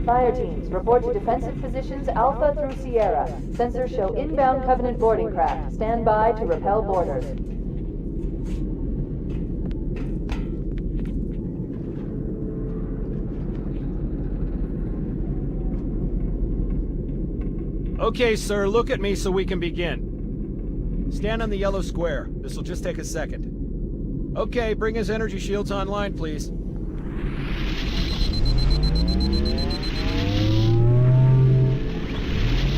Fire teams, report to defensive positions Alpha through Sierra. Sensors show inbound Covenant boarding craft. Stand by to repel boarders. Okay, sir, look at me so we can begin. Stand on the yellow square. This'll just take a second. Okay, bring his energy shields online, please.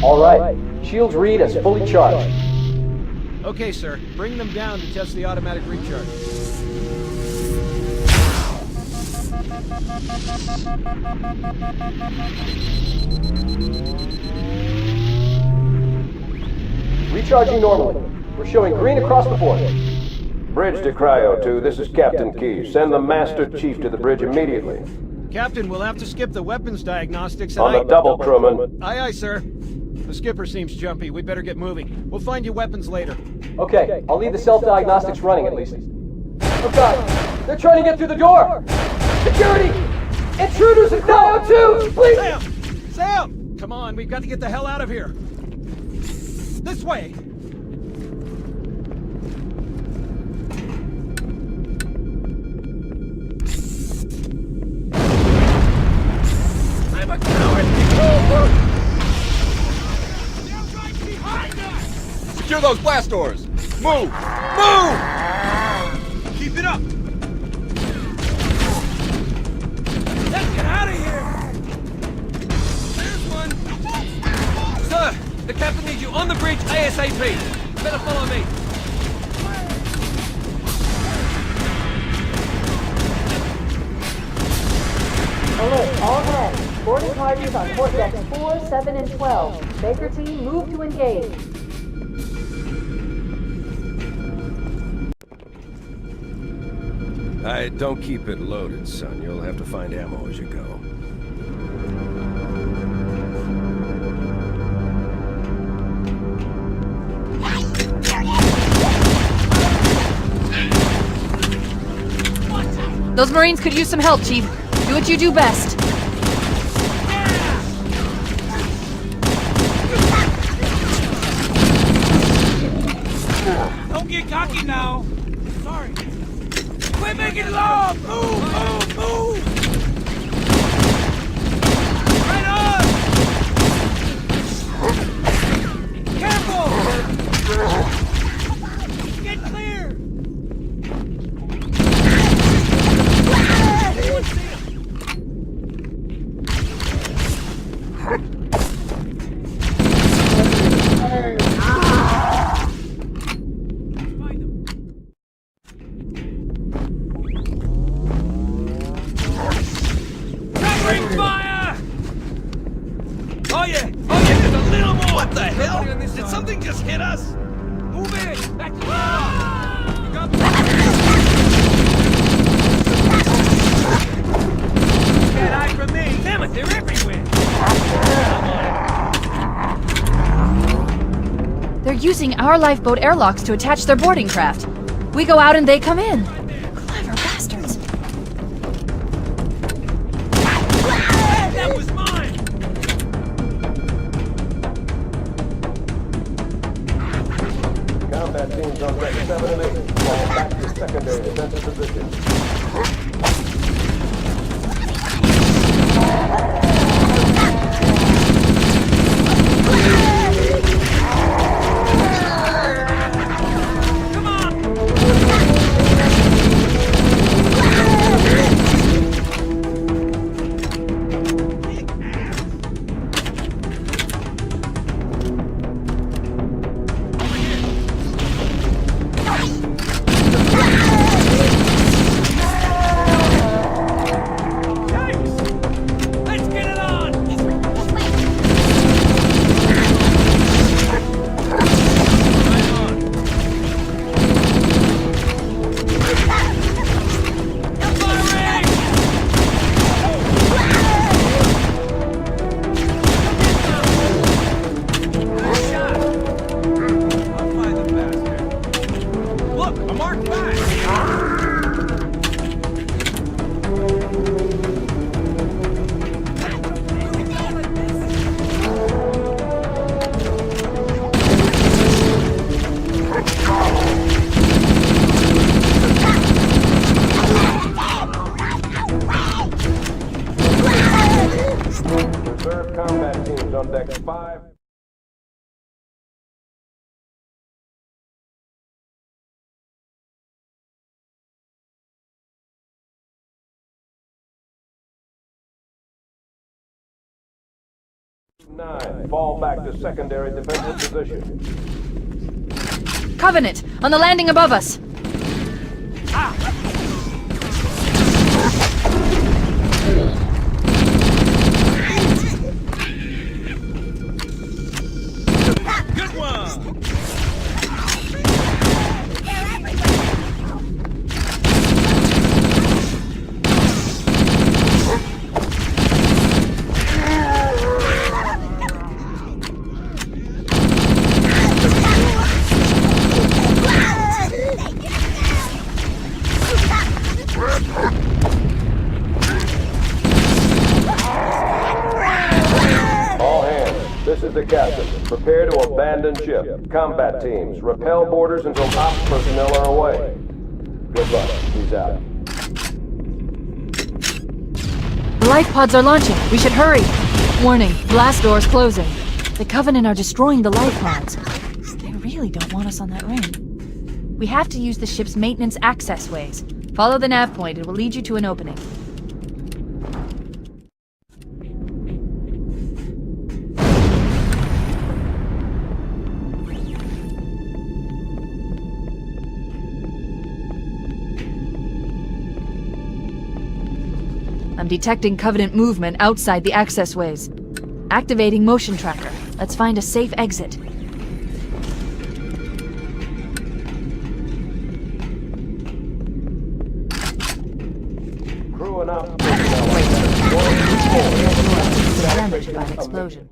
All right. Shields read as fully charged. Okay, sir. Bring them down to test the automatic recharge. Recharging normally. We're showing green across the board. Bridge to Cryo 2, this is Captain Key. Send the Master Chief to the bridge immediately. Captain, we'll have to skip the weapons diagnostics On the double, crewman. Aye, aye, sir. The skipper seems jumpy. We'd better get moving. We'll find you weapons later. Okay, I'll leave the self-diagnostics running at least. Oh god! They're trying to get through the door! Security! Intruders in Cryo 2! Please! Sam! Sam! Come on, we've got to get the hell out of here. This way! I'm a coward! They're right behind us! Secure those blast doors! Move! Move! Keep it up! Let's get out of here! There's one! Sir, the captain needs you on the bridge ASAP. Better follow me. Alert, all hands. Boarding parties on port decks 4, 7, and 12. Baker team, move to engage. Don't keep it loaded, son. You'll have to find ammo as you go. Those Marines could use some help, Chief. Do what you do best. Don't get cocky now! Sorry. Quit making love! Move! Move! Move! Right on! Careful! Get clear! Anyone see him? Find him. Covering fire! Oh yeah! Oh yeah, there's a little more! What the hell? Did something just hit us? Move it! Back to the wall! You got Can't hide from me! Damn it, they're everywhere! They're using our lifeboat airlocks to attach their boarding craft. We go out and they come in. Clever bastards. That was mine! Combat teams on deck 7 and 8. Fall back to secondary defensive position. Let's get it 9, fall back to secondary defensive position. Covenant, on the landing above us. Good one! All hands, this is the captain. Prepare to abandon ship. Combat teams, repel boarders until ops personnel are away. Good luck. He's out. The life pods are launching. We should hurry. Warning, blast doors closing. The Covenant are destroying the life pods. They really don't want us on that ring. We have to use the ship's maintenance access ways. Follow the nav point. It will lead you to an opening. I'm detecting Covenant movement outside the access ways. Activating motion tracker. Let's find a safe exit. Crew and ops Damaged by an explosion.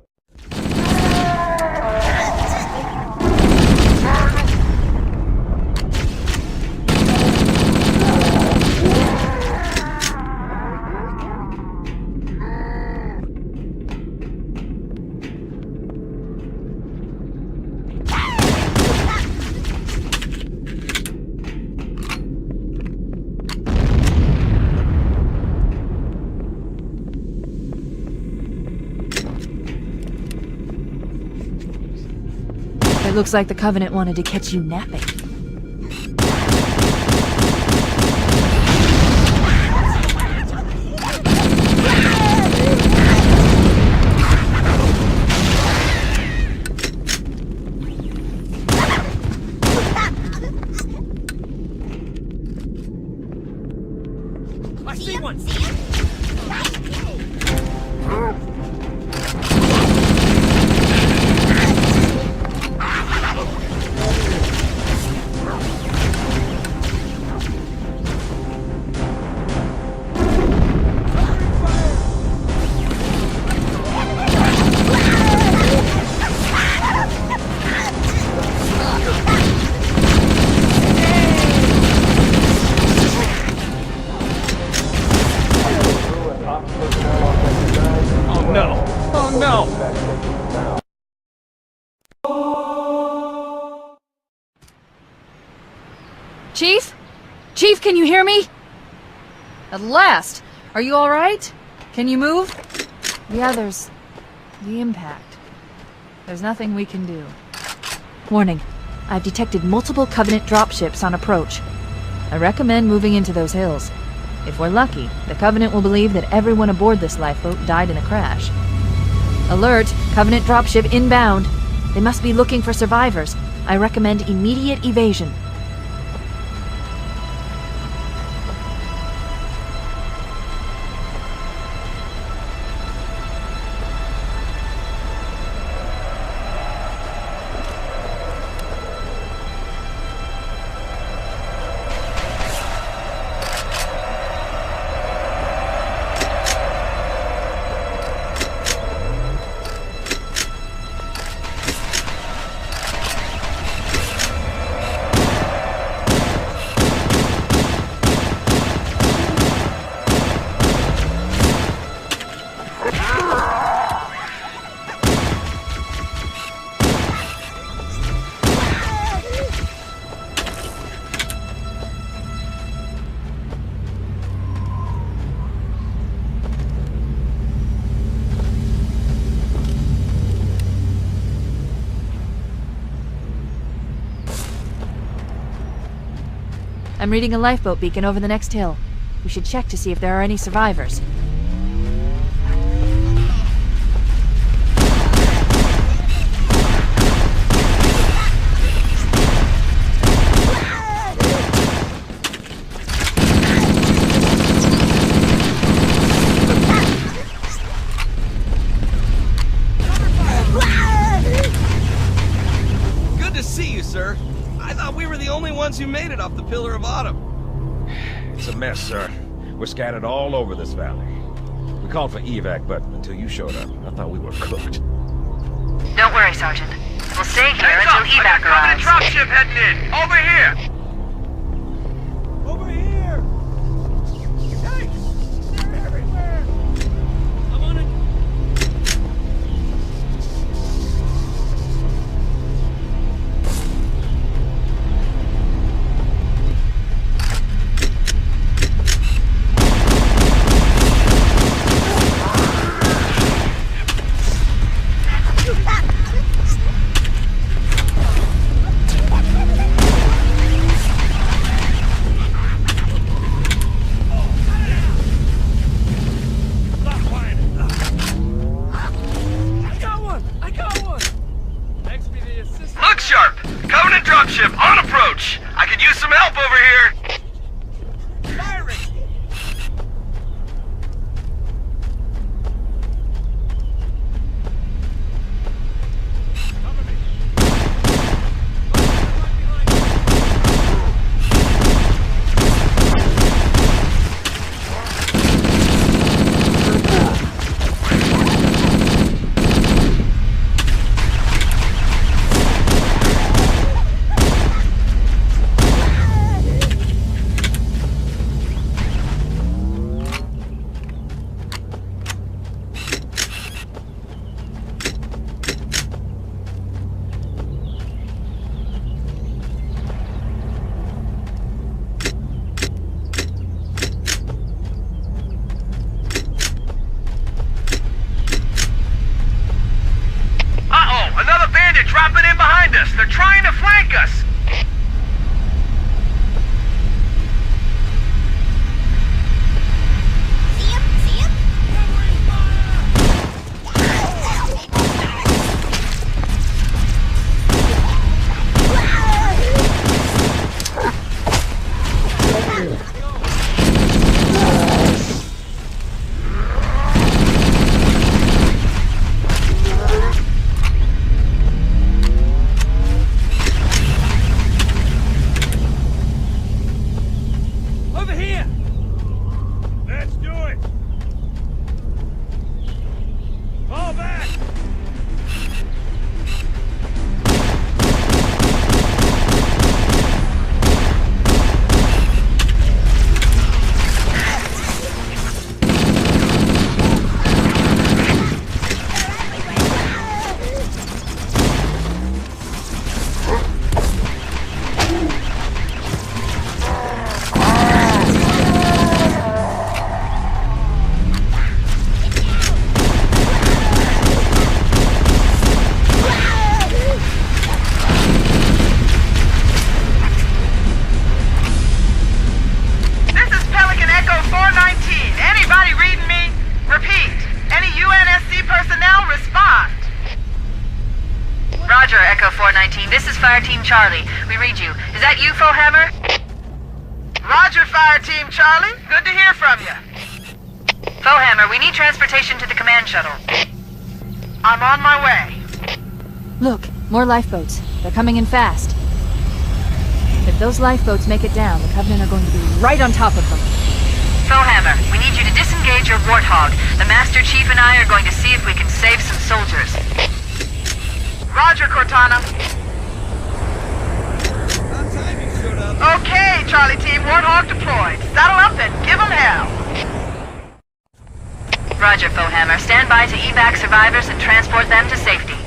It looks like the Covenant wanted to catch you napping. I see one! Oh no! Oh no! Chief? Chief, can you hear me? At last! Are you alright? Can you move? The others. The impact. There's nothing we can do. Warning. I've detected multiple Covenant dropships on approach. I recommend moving into those hills. If we're lucky, the Covenant will believe that everyone aboard this lifeboat died in a crash. Alert! Covenant dropship inbound. They must be looking for survivors. I recommend immediate evasion. I'm reading a lifeboat beacon over the next hill. We should check to see if there are any survivors. only ones who made it off the Pillar of Autumn. It's a mess, sir. We're scattered all over this valley. We called for evac, but until you showed up, I thought we were cooked. Don't worry, Sergeant. We'll stay here until evac arrives. Dropship heading in. Over here. Over here! Yikes! They're everywhere! I'm on it. Look sharp! Covenant dropship on approach! I could use some help over here! Firing! Cover me. Another bandit dropping in behind us! They're trying to flank us! Over here! Let's do it! Fall back! Roger, Echo 419. This is Fire Team Charlie. We read you. Is that you, Hammer? Roger, Fire Team Charlie. Good to hear from you. Hammer, we need transportation to the command shuttle. I'm on my way. Look, more lifeboats. They're coming in fast. If those lifeboats make it down, the Covenant are going to be right on top of them. Hammer, we need you to disengage your Warthog. The Master Chief and I are going to see if we can save some soldiers. Roger, Cortana. About time you showed up. Okay, Charlie Team, Warthog deployed. Saddle up and give them hell. Roger, Hammer. Stand by to evac survivors and transport them to safety.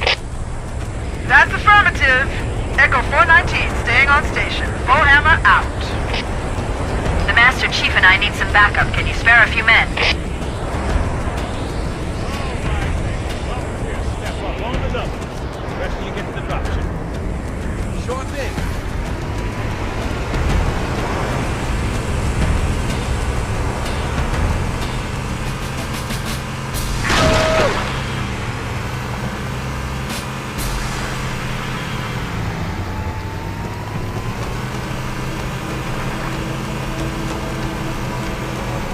That's affirmative. Echo 419, staying on station. Hammer out. The Master Chief and I need some backup. Can you spare a few men? Step up on the double. Rest till you get to the dropship. Sure thing.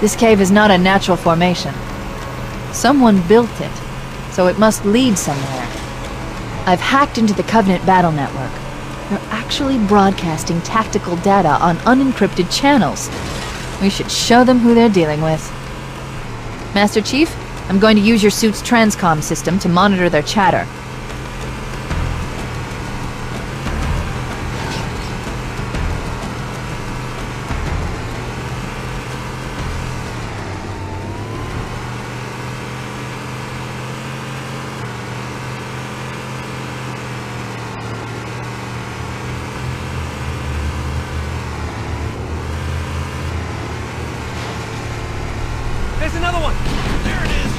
This cave is not a natural formation. Someone built it, so it must lead somewhere. I've hacked into the Covenant battle network. They're actually broadcasting tactical data on unencrypted channels. We should show them who they're dealing with. Master Chief, I'm going to use your suit's transcom system to monitor their chatter. There's another one! There it is!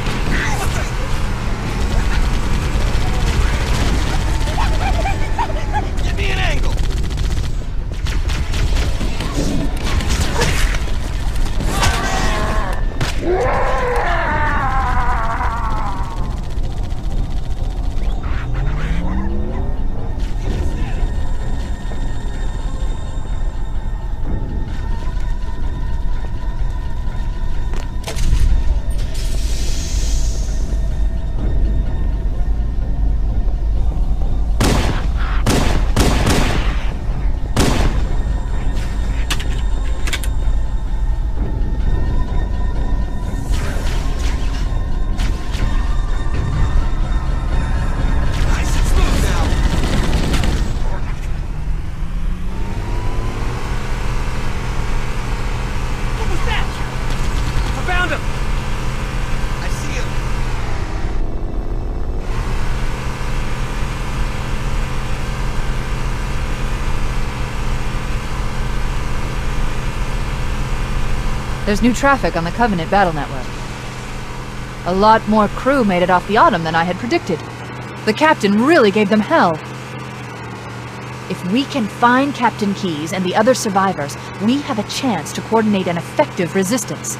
Give me an angle! There's new traffic on the Covenant battle network. A lot more crew made it off the Autumn than I had predicted. The captain really gave them hell. If we can find Captain Keyes and the other survivors, we have a chance to coordinate an effective resistance.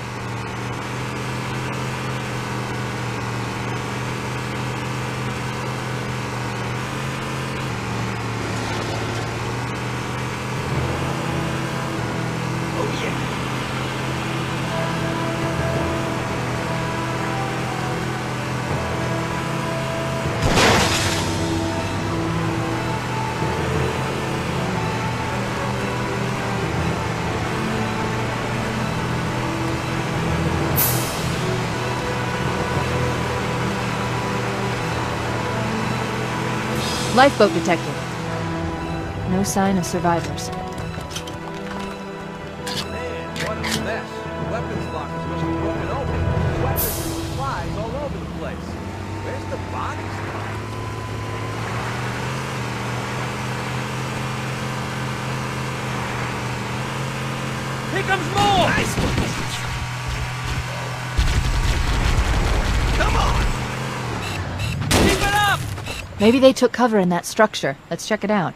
Lifeboat detected. No sign of survivors. Man, what a mess. The weapons lockers must have broken open. Weapons and supplies all over the place. Where's the bodies? Here comes more! Nice one! Come on! Keep it up! Maybe they took cover in that structure. Let's check it out.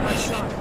Nice shot.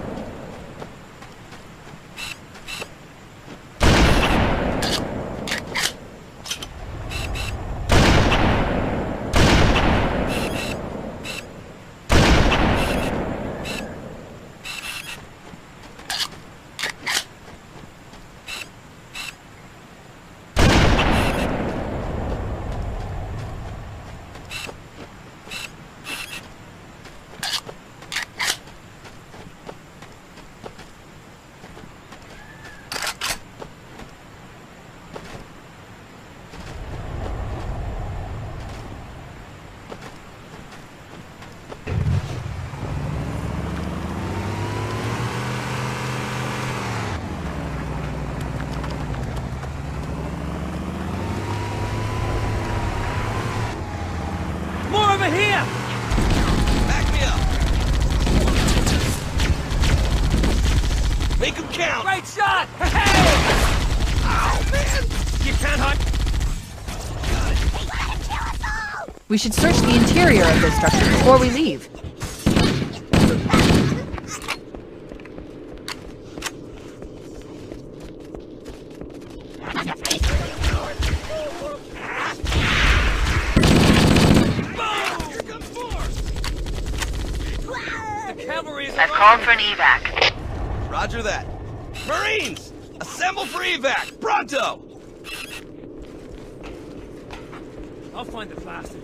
Over here! Back me up! Make him count! Great shot! Hey! Ow, man! You can't hide! We should search the interior of this structure before we leave. I've called for an evac. Roger that. Marines! Assemble for evac! Pronto! I'll find the plastic.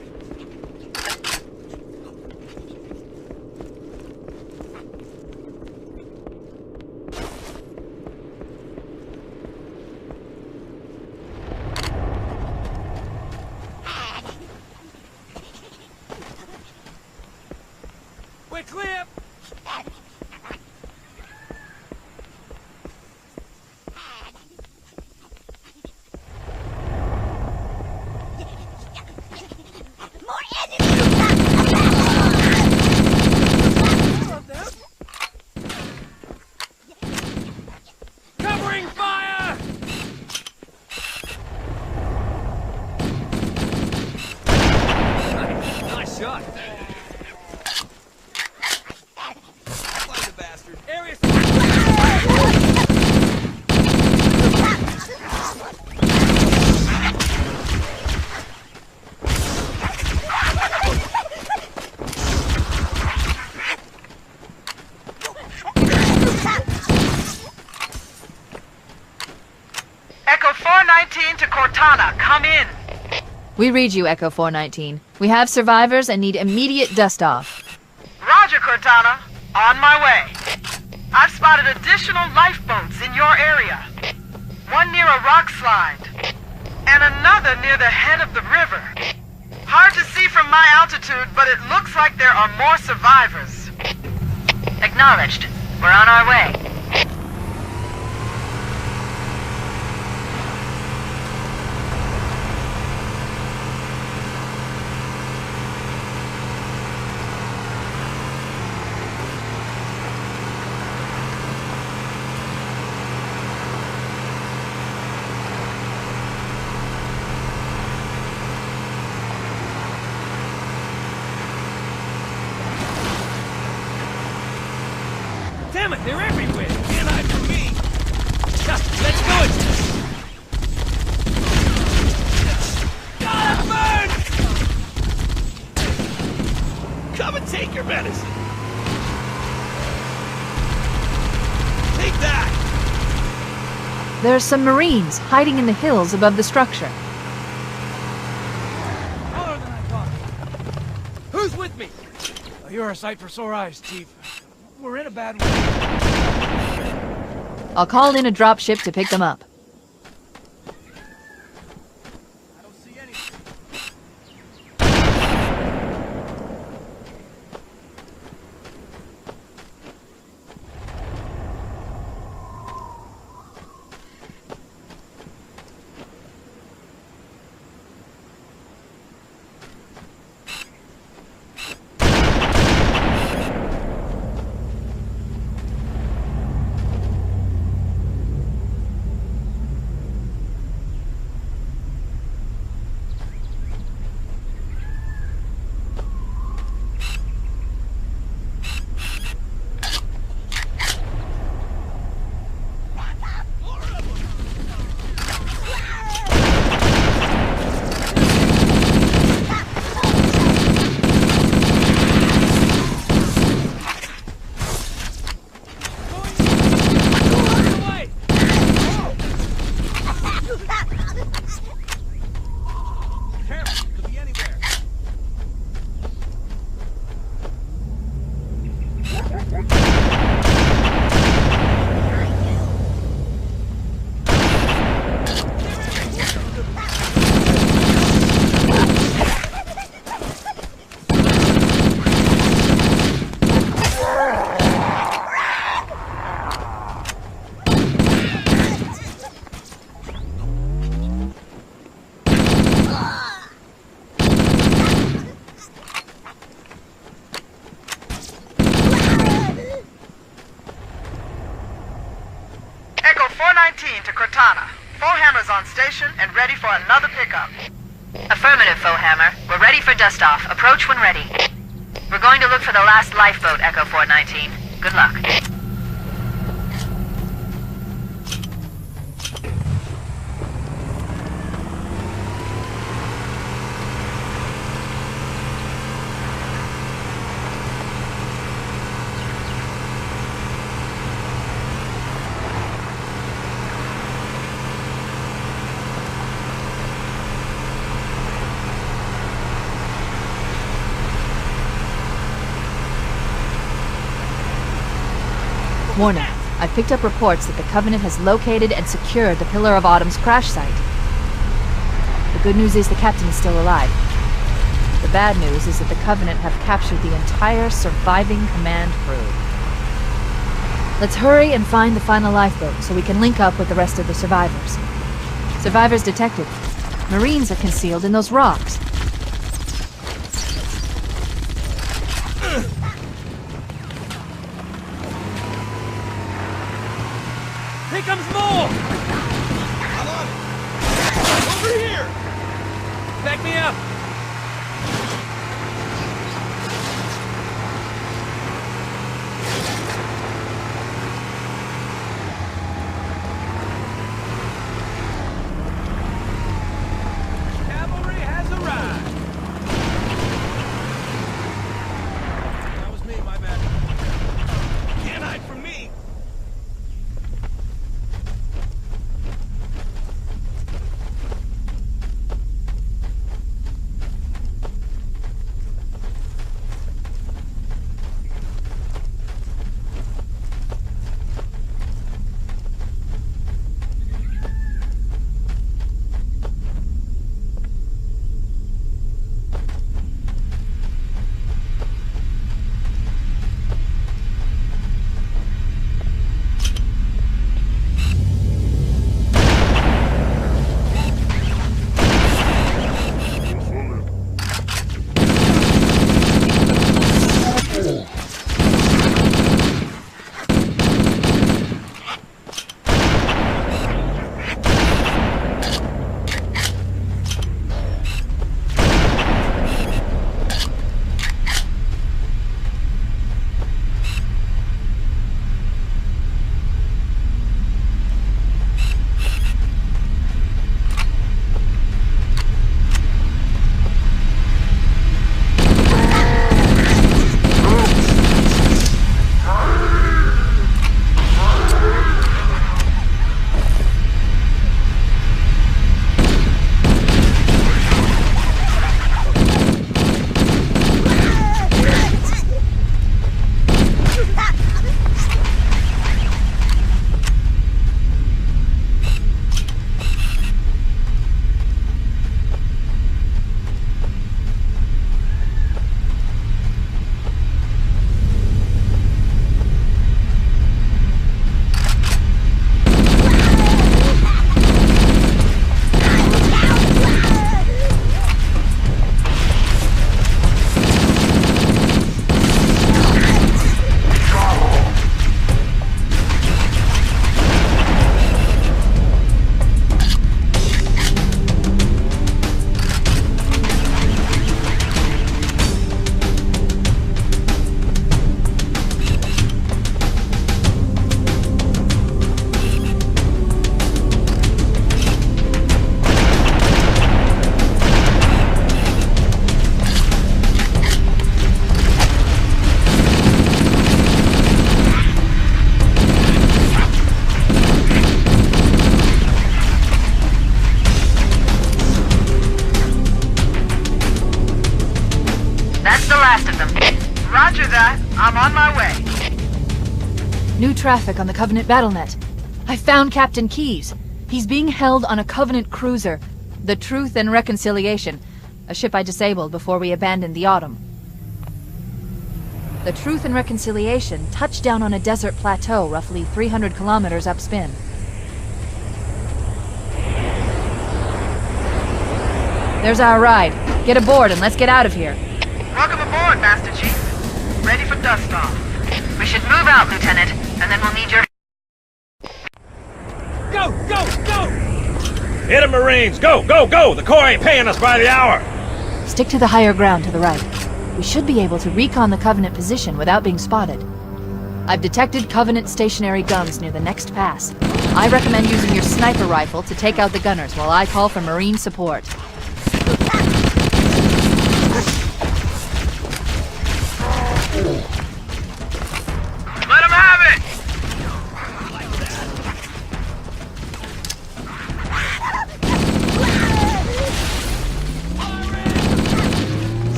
We're clear! Covering fire! Nice shot. Find the bastard. Area. Echo 419 to Cortana, come in. We read you, Echo 419. We have survivors and need immediate dust-off. Roger, Cortana. On my way. I've spotted additional lifeboats in your area. One near a rock slide, and another near the head of the river. Hard to see from my altitude, but it looks like there are more survivors. Acknowledged. We're on our way. Damn it, they're everywhere! Can't hide from me! Let's do it! God, burn! Come and take your medicine! Take that! There are some Marines hiding in the hills above the structure. Taller than I thought. Who's with me? Oh, you're a sight for sore eyes, Chief. We're in a bad way. I'll call in a dropship to pick them up. I don't see anything. To Cortana. Foehammer's on station and ready for another pickup. Affirmative, Foehammer. We're ready for dust-off. Approach when ready. We're going to look for the last lifeboat, Echo 419. Good luck. Warning, I've picked up reports that the Covenant has located and secured the Pillar of Autumn's crash site. The good news is the captain is still alive. The bad news is that the Covenant have captured the entire surviving command crew. Let's hurry and find the final lifeboat so we can link up with the rest of the survivors. Survivors detected. Marines are concealed in those rocks. Here comes more! I'm on it! Over here! Back me up! Cavalry has arrived! That was me, my bad. Can't hide from me! Roger that. I'm on my way. New traffic on the Covenant BattleNet. I found Captain Keyes. He's being held on a Covenant cruiser, the Truth and Reconciliation, a ship I disabled before we abandoned the Autumn. The Truth and Reconciliation touched down on a desert plateau roughly 300 kilometers upspin. There's our ride. Get aboard and let's get out of here. Welcome aboard, Master Chief. Ready for dust-off. We should move out, Lieutenant, and then we'll need your... Go! Go! Go! Hit 'em, Marines! Go! Go! Go! The Corps ain't paying us by the hour! Stick to the higher ground to the right. We should be able to recon the Covenant position without being spotted. I've detected Covenant stationary guns near the next pass. I recommend using your sniper rifle to take out the gunners while I call for Marine support. Let 'em have it!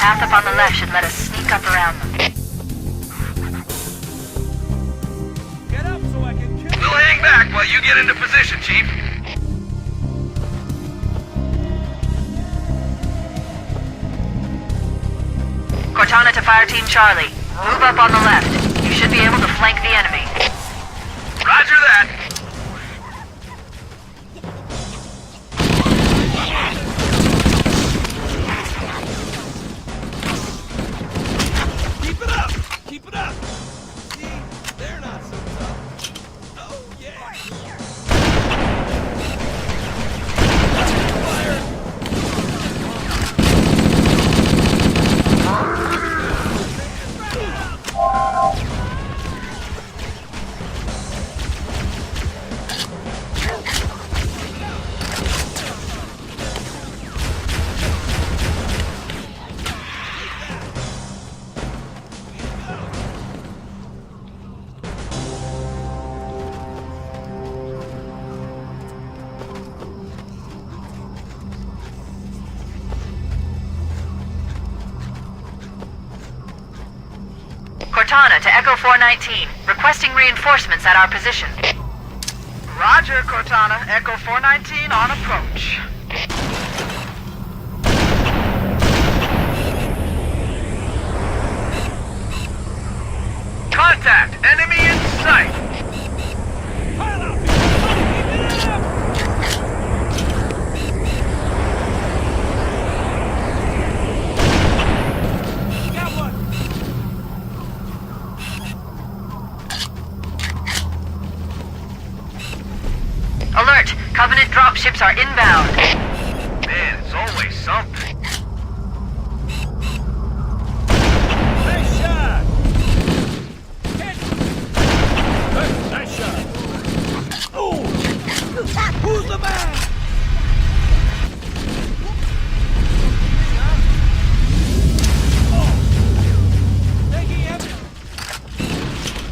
path up on the left should let us sneak up around them. Get up so I can kill you! We'll hang back while you get into position, Chief. Cortana to Fire Team Charlie. Move up on the left. You should be able to flank the enemy. Roger that. Keep it up! Keep it up! See, they're not so tough. Oh, yeah! Fire! Cortana to Echo 419. Requesting reinforcements at our position. Roger, Cortana. Echo 419 on approach. Contact! Enemy in sight! Pile up! Keep it up! Got one! Alert! Covenant dropships are inbound. Man, it's always something. Nice shot! Catch! Hey, nice shot! Oh! Who's the man? Oh! Taking him!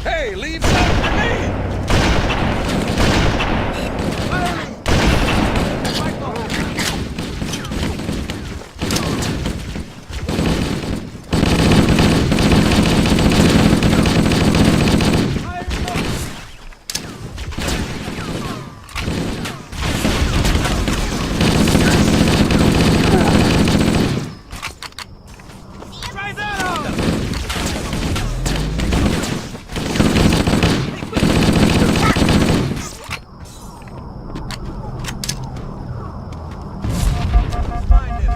Hey, leave some for me! Firing! Rifle! Try that out! Find him.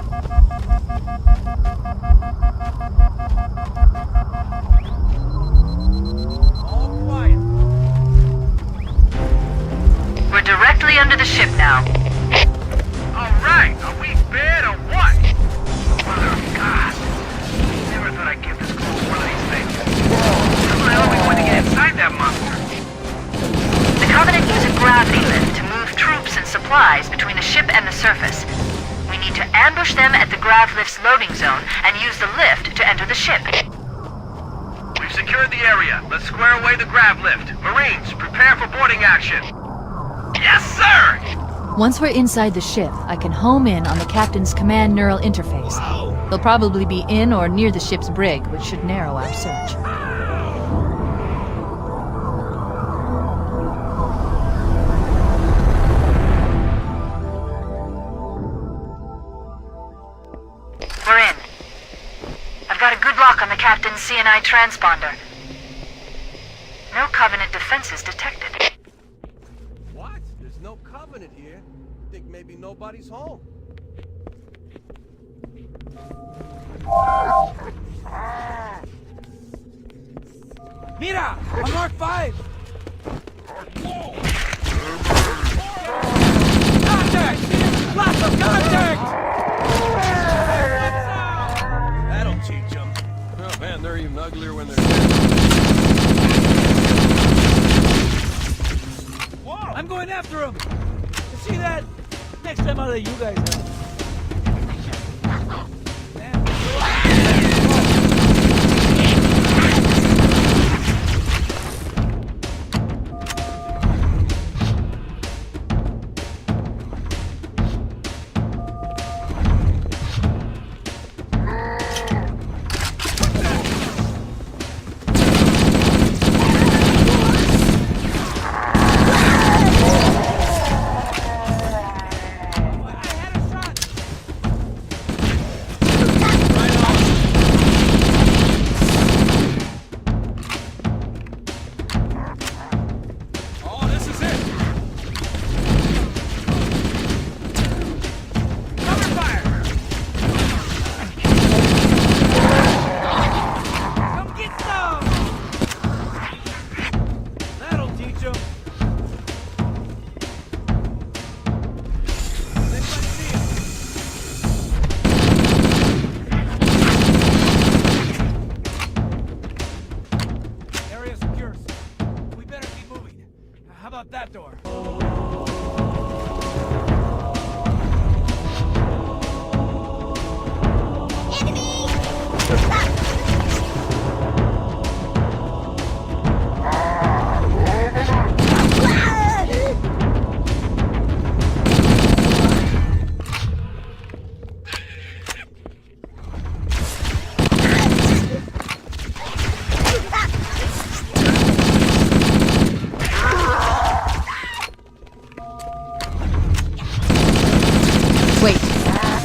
All quiet. We're directly under the ship now. Alright, are we bad or what? Mother of God. Never thought I'd get this close to one of these things. How the hell are we going to get inside that monster? The Covenant use a gravity lift to move troops and supplies between the ship and the surface. We need to ambush them at the grav lift's loading zone and use the lift to enter the ship. We've secured the area. Let's square away the grav lift. Marines, prepare for boarding action. Yes, sir! Once we're inside the ship, I can home in on the captain's command neural interface. They'll probably be in or near the ship's brig, which should narrow our search. We're in. I've got a good lock on the captain's CNI transponder. No Covenant defenses detected. What? There's no covenant here. Think maybe nobody's home. Mira! A Mark 5! Contact! Lots of contact! That'll teach them. Oh man, they're even uglier when they're dead. Whoa! I'm going after him! You see that? Next time I'll let you guys know.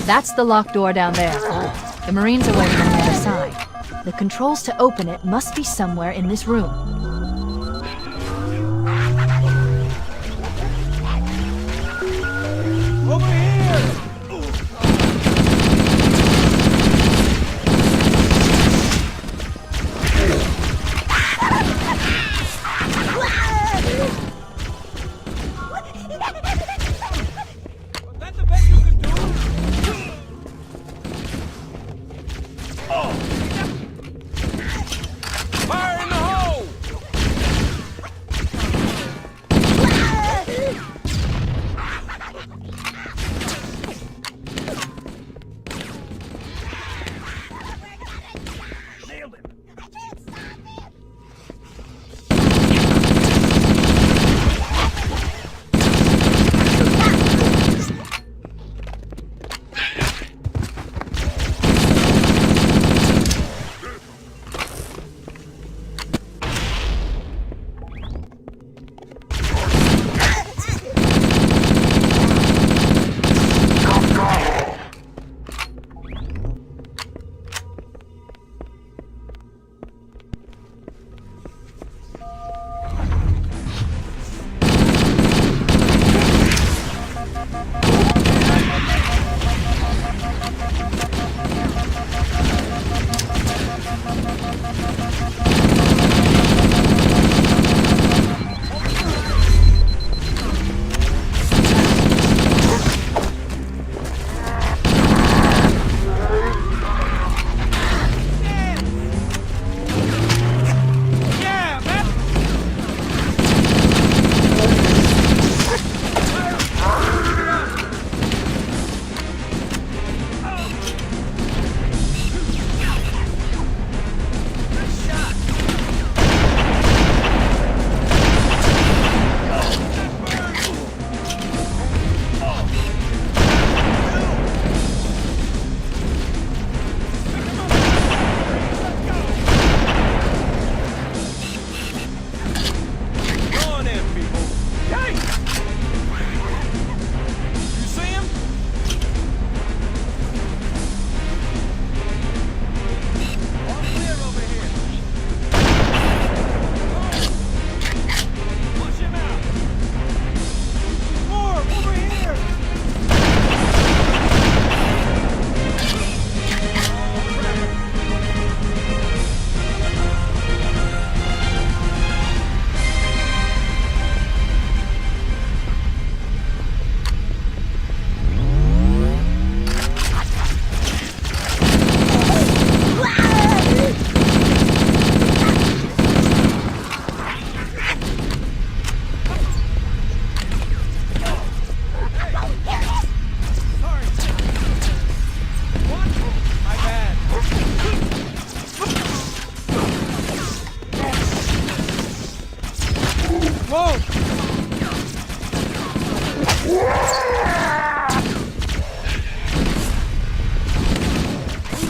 That's the locked door down there. The Marines are waiting on the other side. The controls to open it must be somewhere in this room. Over here! That's the best you can do. Fire in the hole! Nailed him.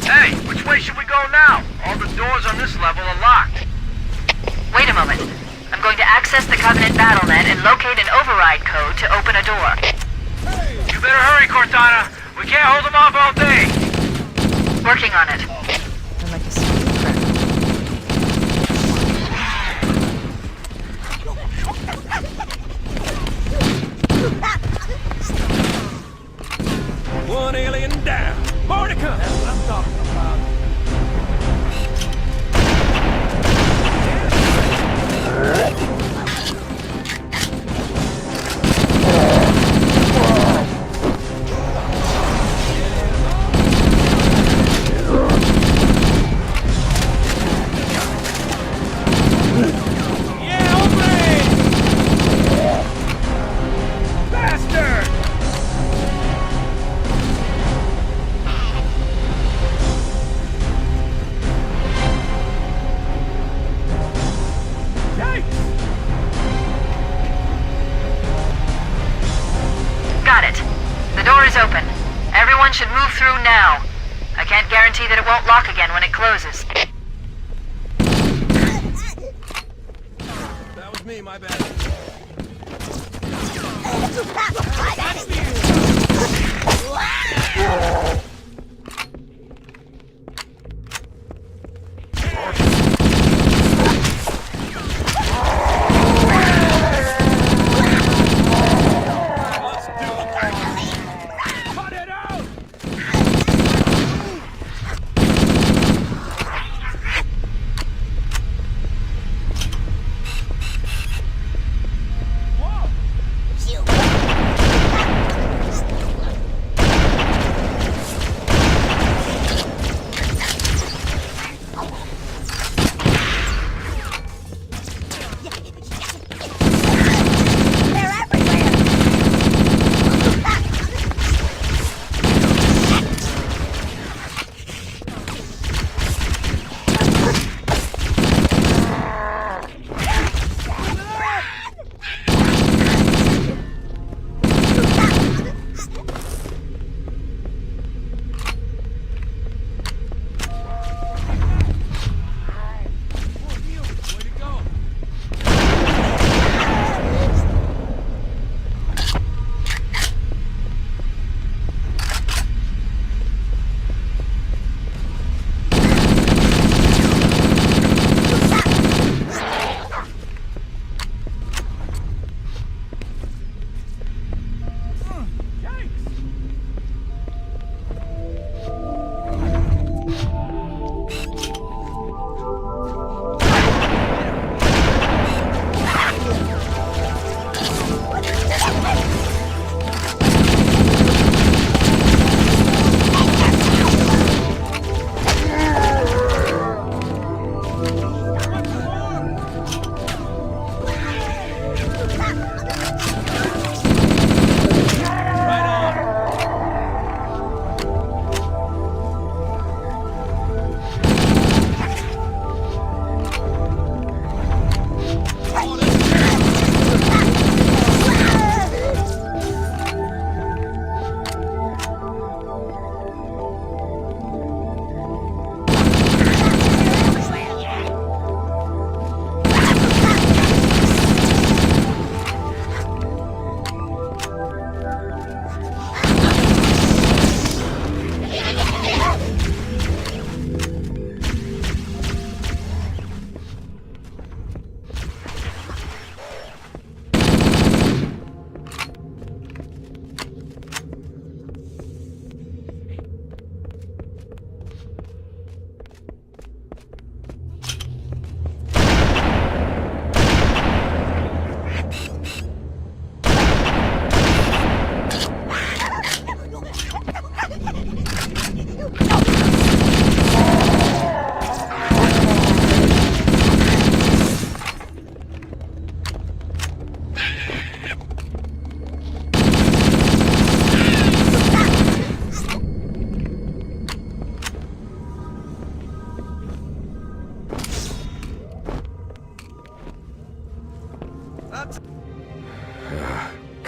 Hey, which way should we go now? All the doors on this level are locked. Wait a moment. I'm going to access the Covenant BattleNet and locate an override code to open a door. You better hurry, Cortana. We can't hold them off all day. Working on it. I'd like to see you One alien down. More to come. That's what I'm talking about. Got it. The door is open. Everyone should move through now. I can't guarantee that it won't lock again when it closes. That was me, my bad.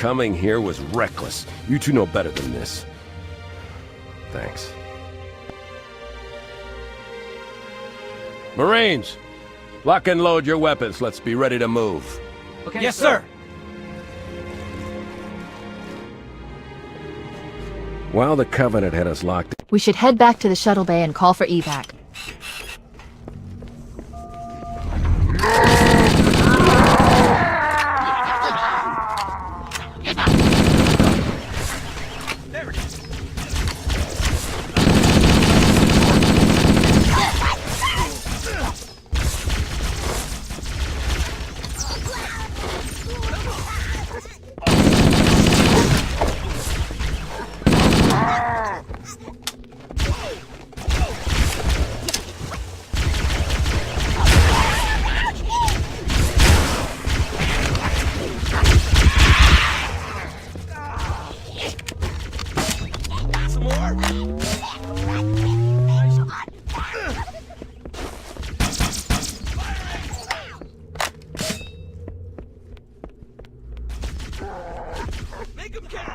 Coming here was reckless. You two know better than this. Thanks. Marines, lock and load your weapons. Let's be ready to move. Okay, yes, sir. While the Covenant had us locked, We should head back to the shuttle bay and call for evac. Make him count!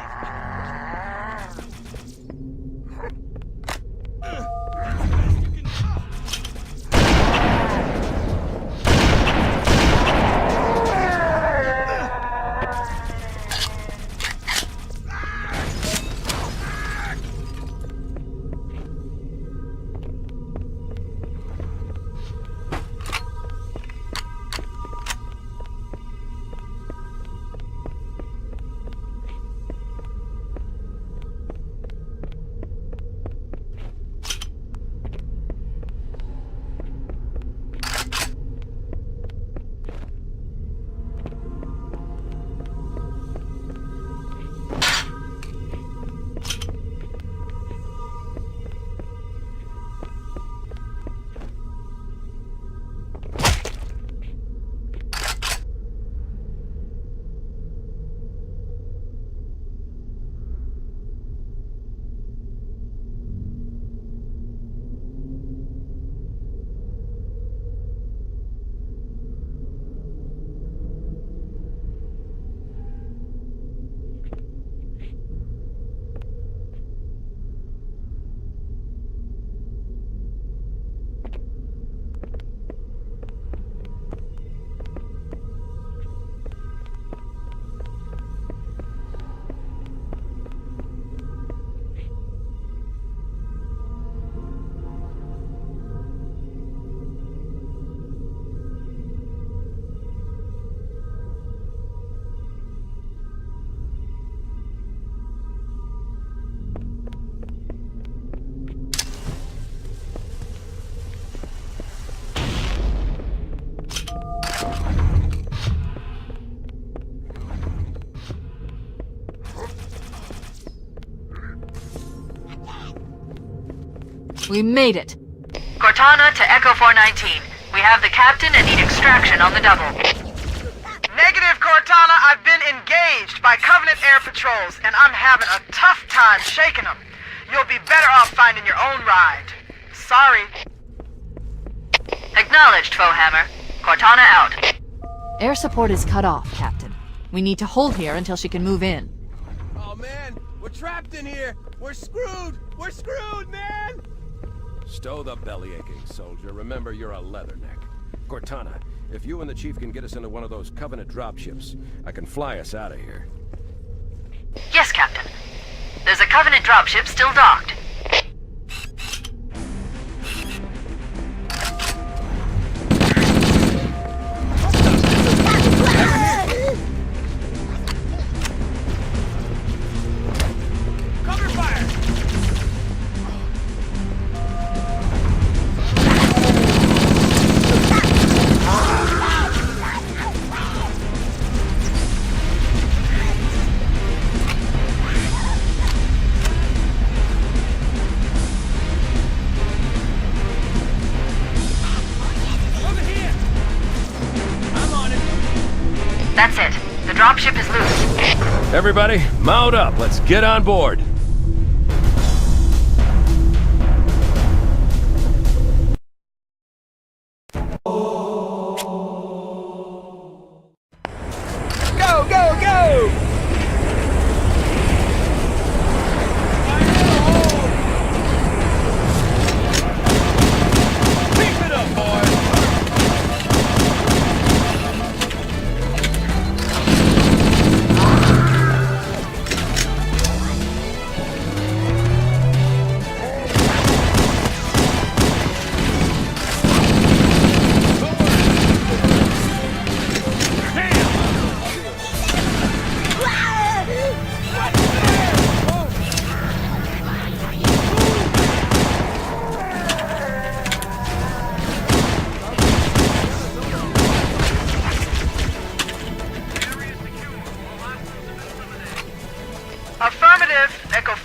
We made it. Cortana to Echo 419. We have the captain and need extraction on the double. Negative, Cortana. I've been engaged by Covenant air patrols, and I'm having a tough time shaking them. You'll be better off finding your own ride. Sorry. Acknowledged, Foehammer. Cortana out. Air support is cut off, Captain. We need to hold here until she can move in. Oh man, we're trapped in here. We're screwed. We're screwed, man. stow the belly-aching, soldier. Remember, you're a leatherneck. Cortana, if you and the Chief can get us into one of those Covenant dropships, I can fly us out of here. Yes, Captain. There's a Covenant dropship still docked. Cover fire! Over here! I'm on it. That's it. The dropship is loose. Everybody, mount up. Let's get on board. Go, go, go!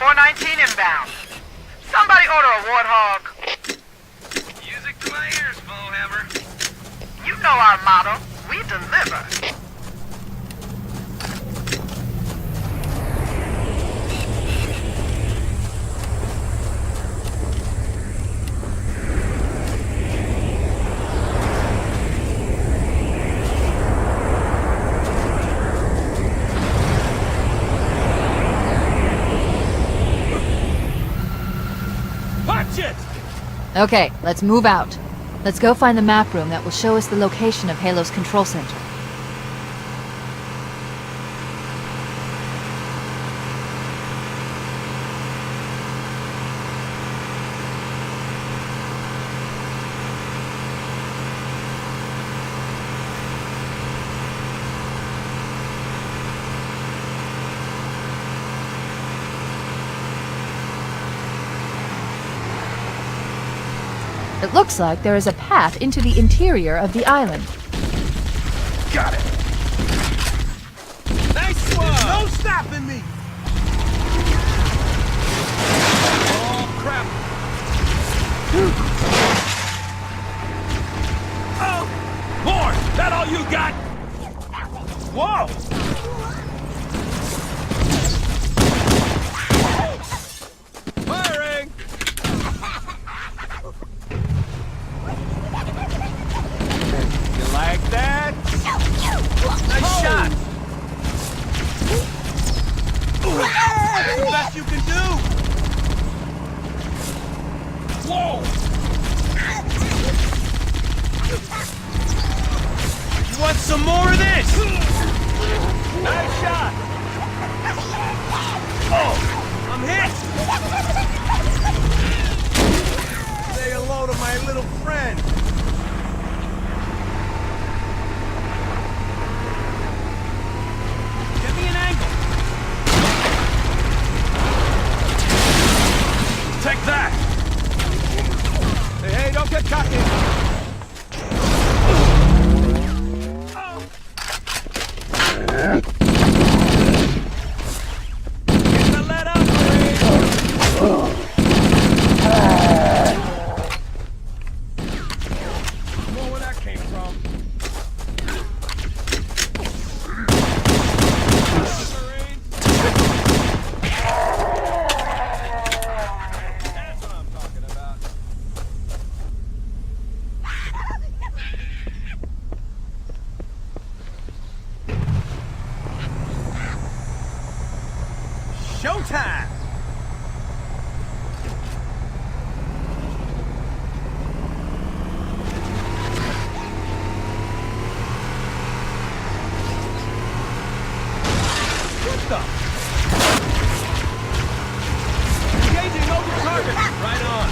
419 inbound. Somebody order a warthog. Music to my ears, Bullhammer. You know our motto. We deliver. Punch it! Okay, let's move out. Let's go find the map room that will show us the location of Halo's control center. It looks like there is a path into the interior of the island. Got it! Nice one! No stopping me! Oh, crap! Oh! More! That all you got? Whoa! Firing! You like that? Nice shot! That's the best you can do! Whoa! You want some more of this? Nice shot! Oh! I'm hit! Say hello to my little friend! Get me an angle! Take that! Hey, hey, don't get cocky! Get the lead up, know where that came from. That's what I'm talking about. Showtime! What the? Engaging over target. Right on.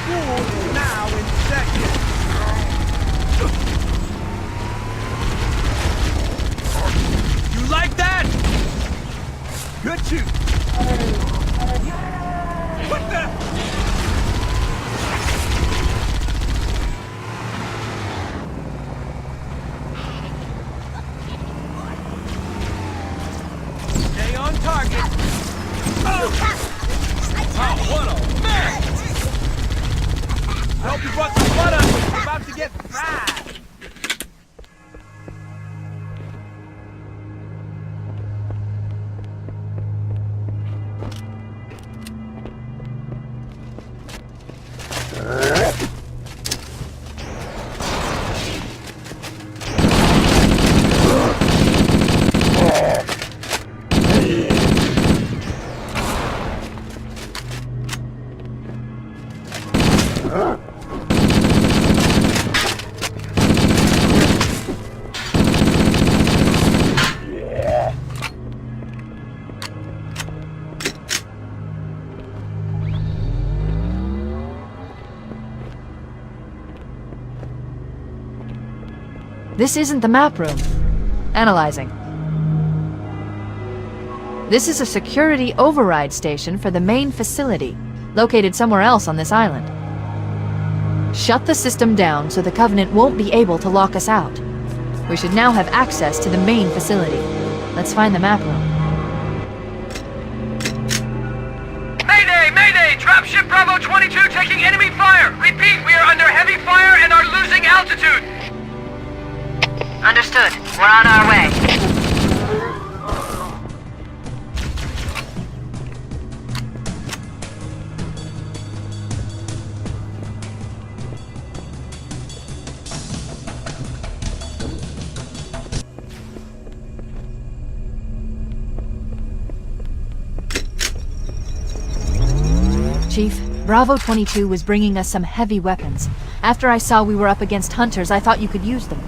Fuel is now in second. You like that? Good shoot. What the? Stay on target. Oh, what a mess! I hope you brought some butter. We're about to get fried. This isn't the map room. Analyzing. This is a security override station for the main facility, located somewhere else on this island. Shut the system down so the Covenant won't be able to lock us out. We should now have access to the main facility. Let's find the map room. Dropship Bravo 22 taking enemy fire! Repeat, we are under heavy fire and are losing altitude! Understood. We're on our way. Chief, Bravo 22 was bringing us some heavy weapons. After I saw we were up against hunters, I thought you could use them.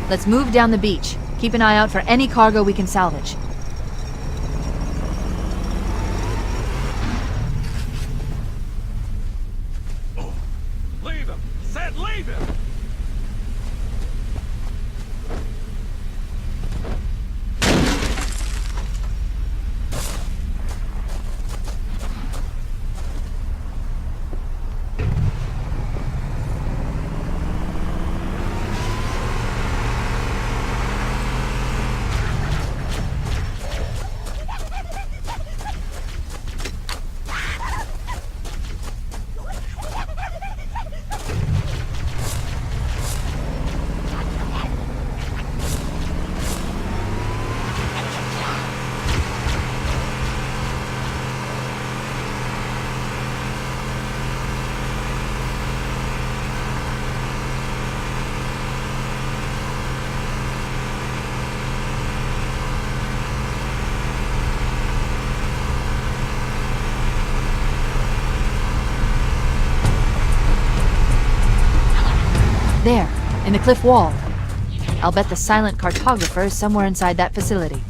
Let's move down the beach. Keep an eye out for any cargo we can salvage. Leave him! Said leave him! There, in the cliff wall. I'll bet the silent cartographer is somewhere inside that facility.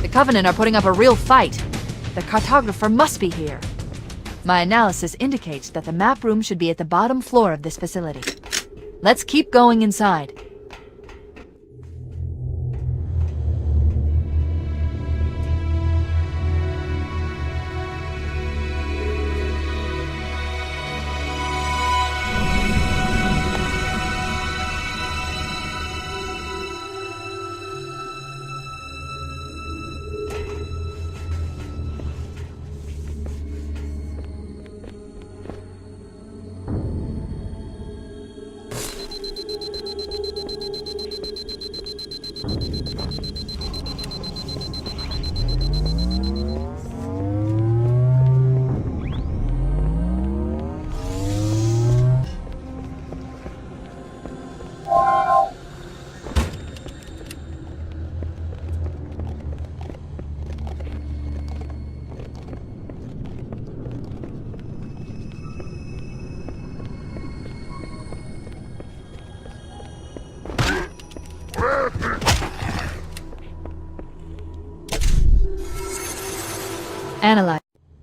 The Covenant are putting up a real fight. The cartographer must be here. My analysis indicates that the map room should be at the bottom floor of this facility. Let's keep going inside.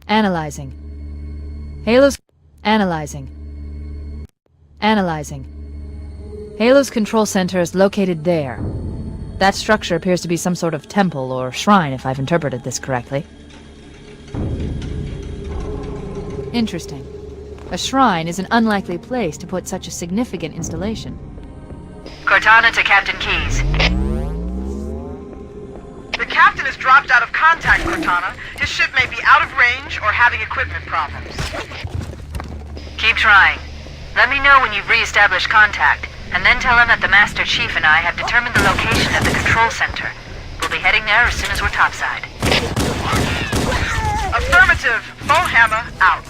Analyzing. Halo's... Analyzing. Halo's control center is located there. That structure appears to be some sort of temple or shrine, if I've interpreted this correctly. Interesting. A shrine is an unlikely place to put such a significant installation. Cortana to Captain Keyes. The captain has dropped out of contact, Cortana. His ship may be out of range or having equipment problems. Keep trying. Let me know when you've re-established contact, and then tell him that the Master Chief and I have determined the location of the control center. We'll be heading there as soon as we're topside. Affirmative. Bowhammer out.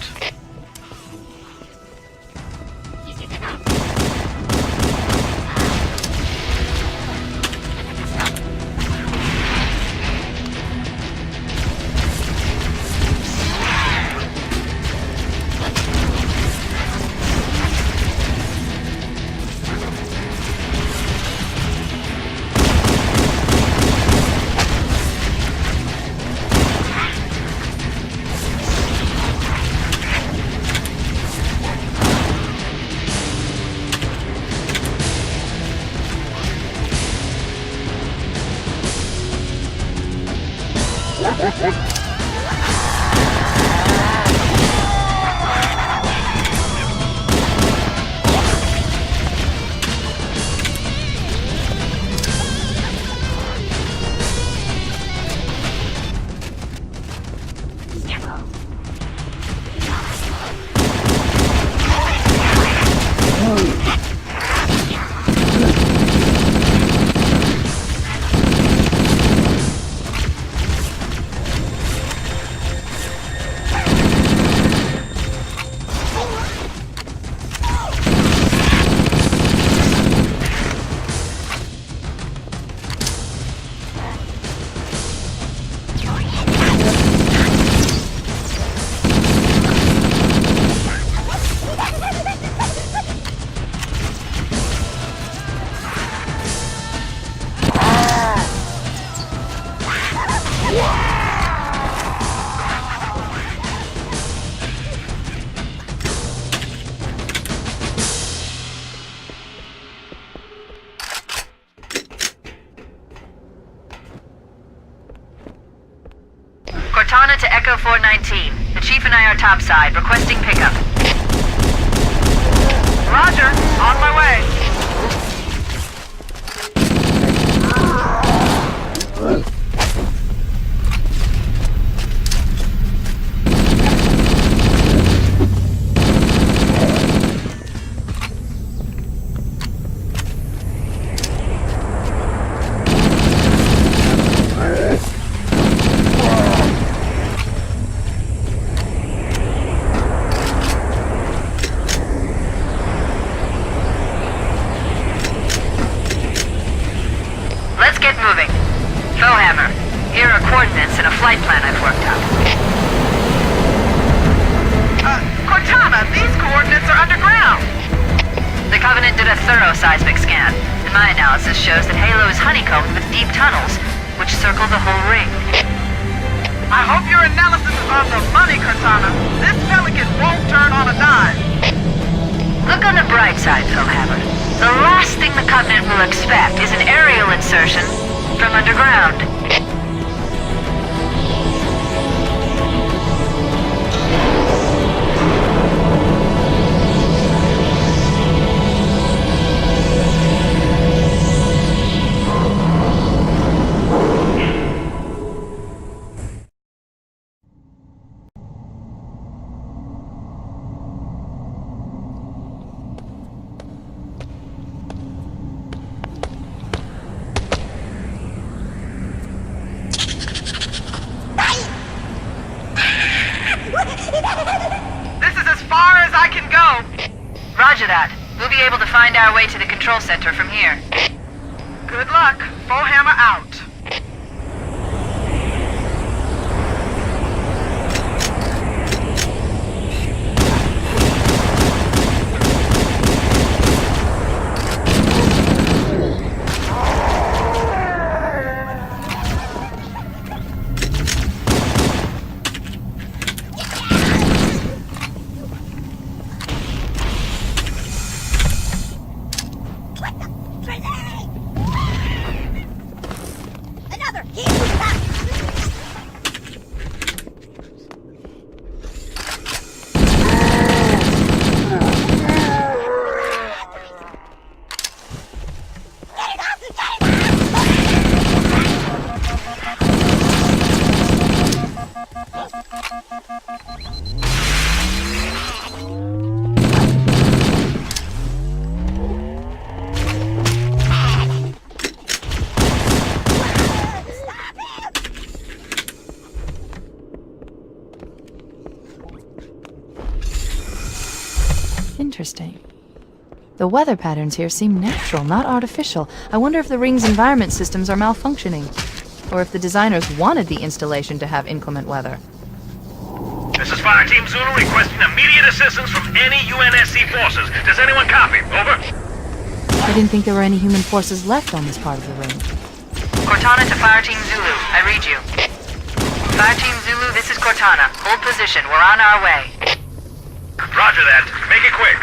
Cortana to Echo 419. The Chief and I are topside, requesting pickup. Roger, on my way. Cortana, these coordinates are underground. The Covenant did a thorough seismic scan, and my analysis shows that Halo is honeycombed with deep tunnels, which circle the whole ring. I hope your analysis is on the money, Cortana. This Pelican won't turn on a dime. Look on the bright side, Philhammer. The last thing the Covenant will expect is an aerial insertion from underground. This is as far as I can go. Roger that. We'll be able to find our way to the control center from here. Good luck. Bullhammer out. Interesting. The weather patterns here seem natural, not artificial. I wonder if the ring's environment systems are malfunctioning, or if the designers wanted the installation to have inclement weather. This is Fire Team Zulu requesting immediate assistance from any UNSC forces. Does anyone copy? Over. I didn't think there were any human forces left on this part of the ring. Cortana to Fire Team Zulu. I read you. Fire Team Zulu, this is Cortana. Hold position. We're on our way. Roger that. Make it quick.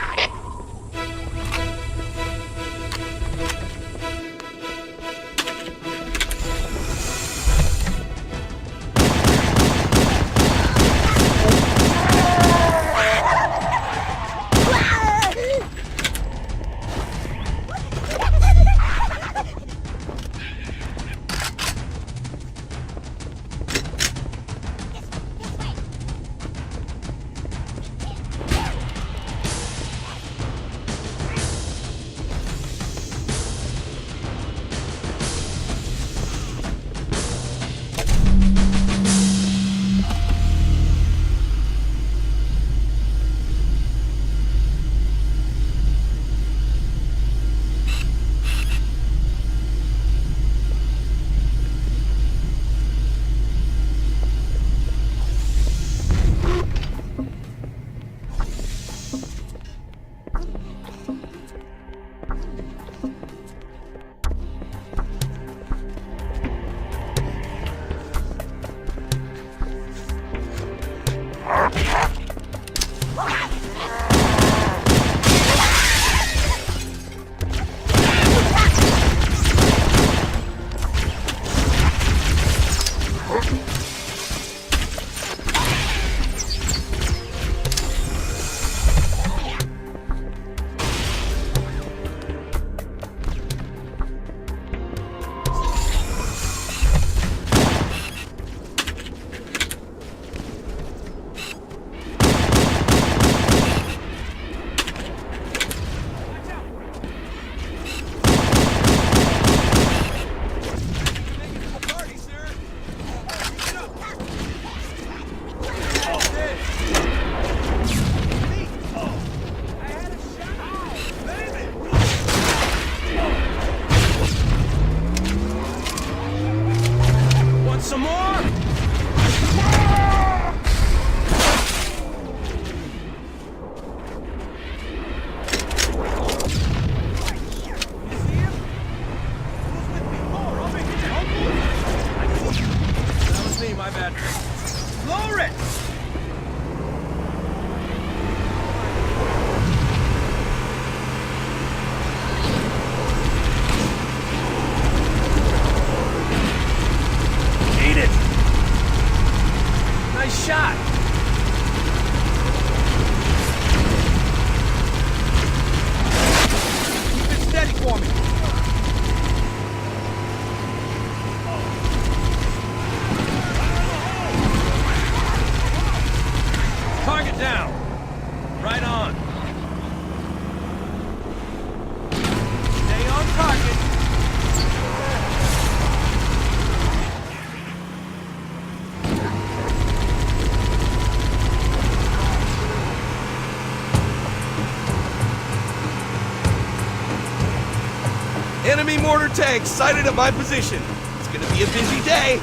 enemy mortar tanks sighted at my position. It's gonna be a busy day.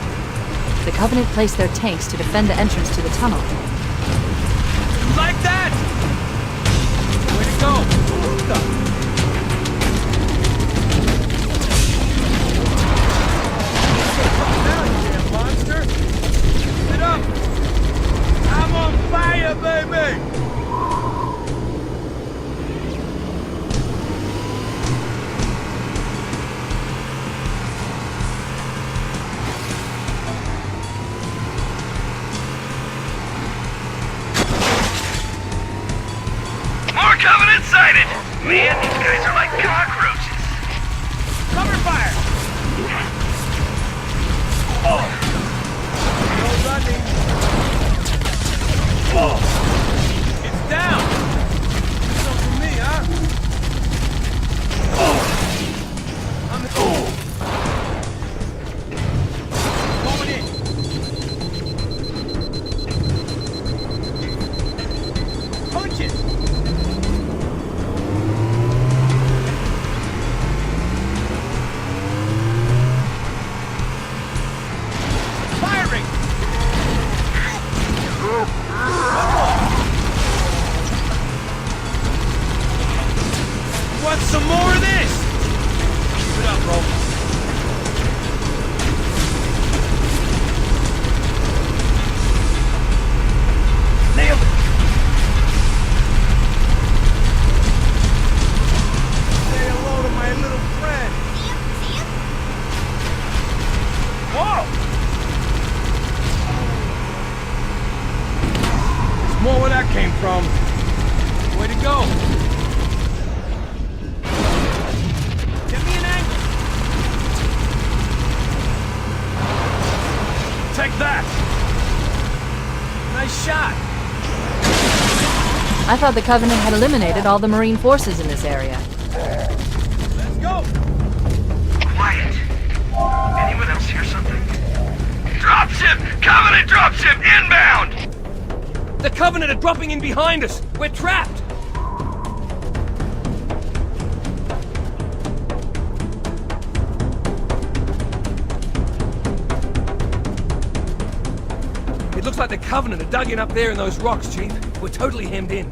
The Covenant placed their tanks to defend the entrance to the tunnel. You like that? Way to go. Now, you damn monster. Keep it up. I'm on fire, baby. More Covenant sighted! Man, these guys are like cockroaches. Cover fire! Oh! No running. Oh! It's down! It's up for me, huh? Oh! I'm going in. Punch it! Firing! Want some more of this? Keep it up, bro. Nailed it! Say hello to my little friend. Whoa! There's more where that came from. Way to go. Get me an angle. Take that. Nice shot. I thought the Covenant had eliminated all the Marine forces in this area. Let's go. Quiet. Anyone else hear something? Dropship! Covenant dropship inbound! The Covenant are dropping in behind us. We're trapped. It looks like the Covenant are dug in up there in those rocks, Chief. We're totally hemmed in.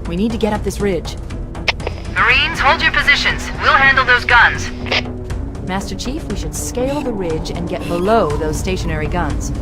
We need to get up this ridge. Marines, hold your positions. We'll handle those guns. Master Chief, we should scale the ridge and get below those stationary guns.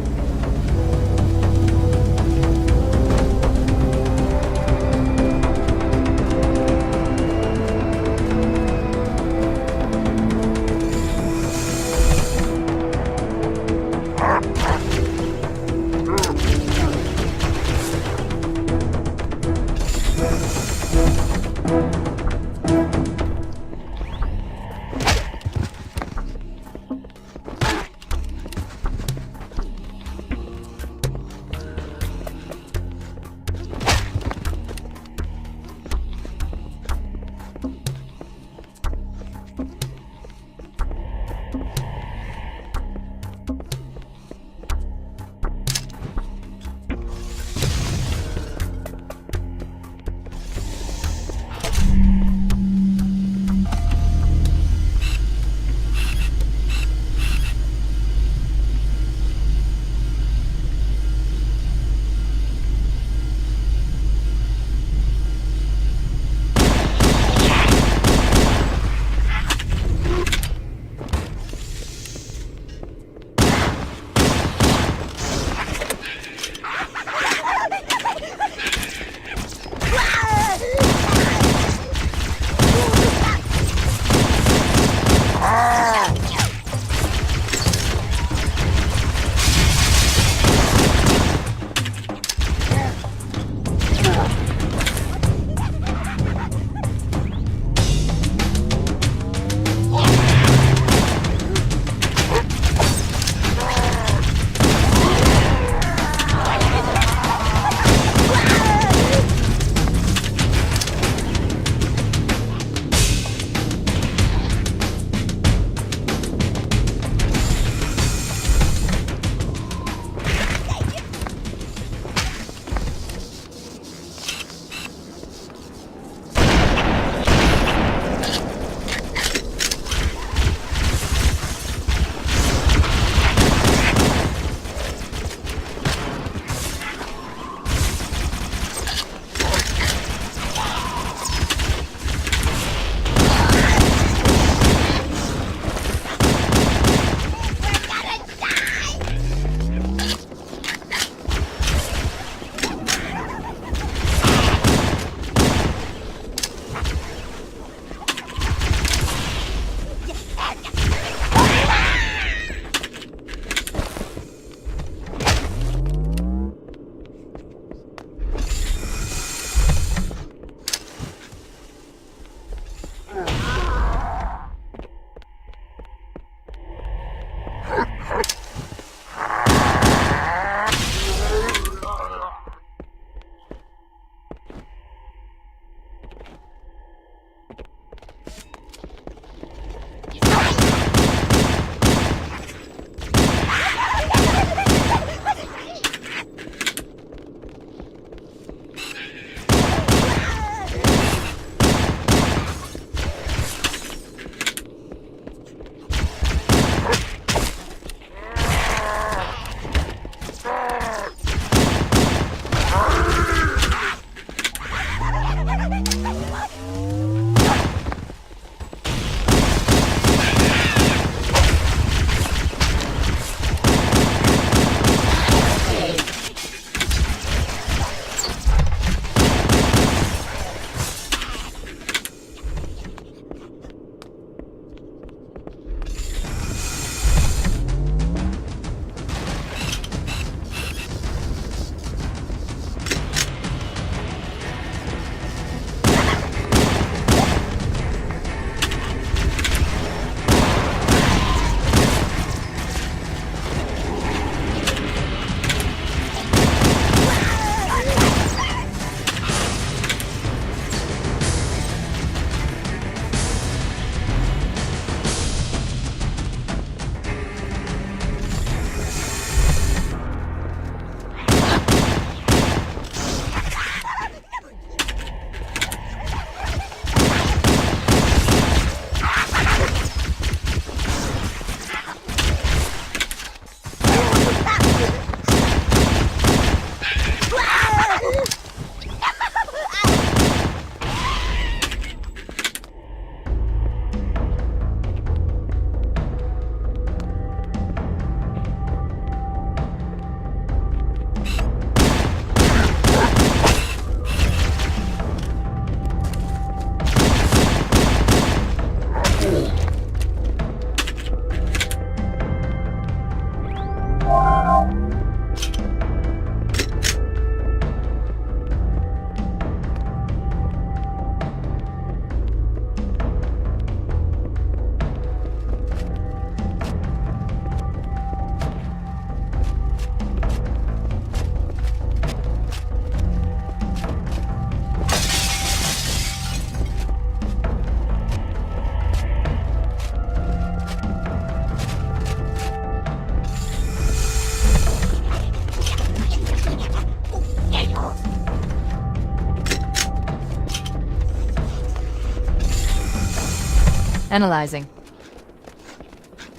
Analyzing.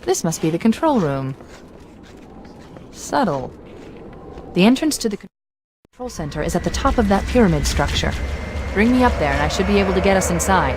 This must be the control room. Subtle. The entrance to the control center is at the top of that pyramid structure. Bring me up there and I should be able to get us inside.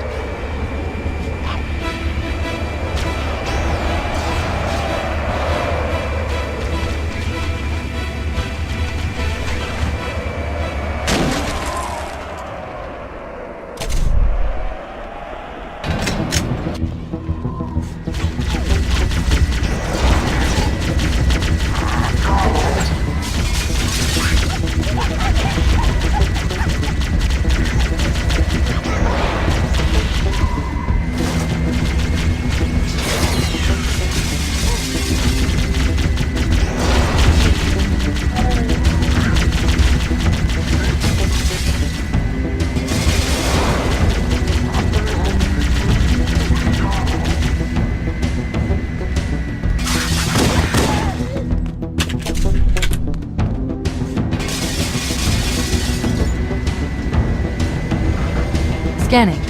Scanning.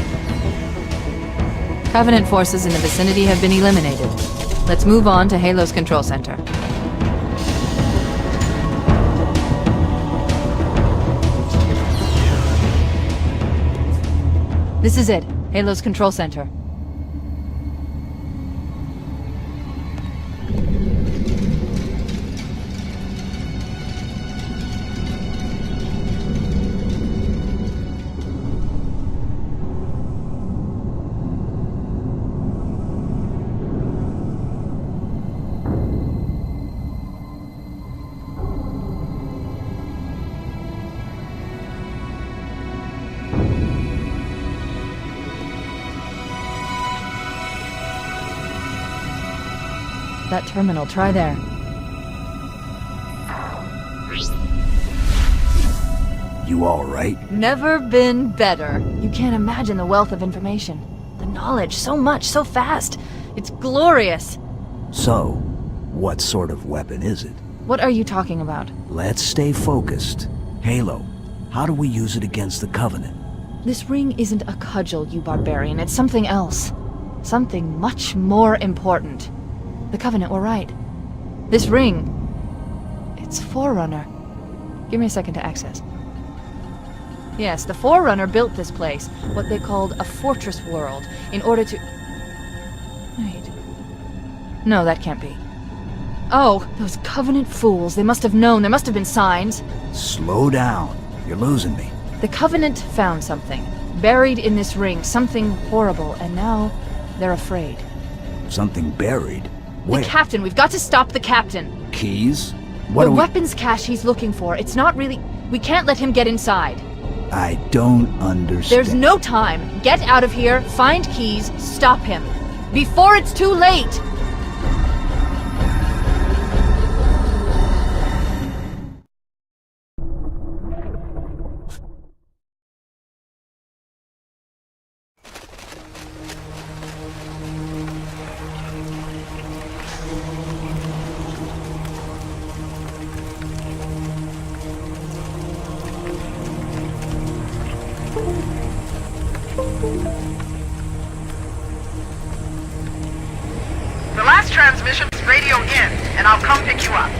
Covenant forces in the vicinity have been eliminated. Let's move on to Halo's control center. This is it. Halo's control center. That terminal, try there. You all right? Never been better. You can't imagine the wealth of information. The knowledge, so much, so fast. It's glorious. So, what sort of weapon is it? What are you talking about? Let's stay focused. Halo, how do we use it against the Covenant? This ring isn't a cudgel, you barbarian. It's something else. Something much more important. The Covenant were right. This ring, it's Forerunner. Give me a second to access. Yes, the Forerunner built this place, what they called a fortress world, in order to... Wait. No, that can't be. Oh, those Covenant fools. They must have known. There must have been signs. Slow down. You're losing me. The Covenant found something, buried in this ring, something horrible, and now they're afraid. Something buried? Where? The captain. We've got to stop the captain. Keys? What The are we... weapons cache he's looking for. It's not really... We can't let him get inside. I don't understand. There's no time. Get out of here, find keys, stop him. Before it's too late! The last transmission's radio in, and I'll come pick you up.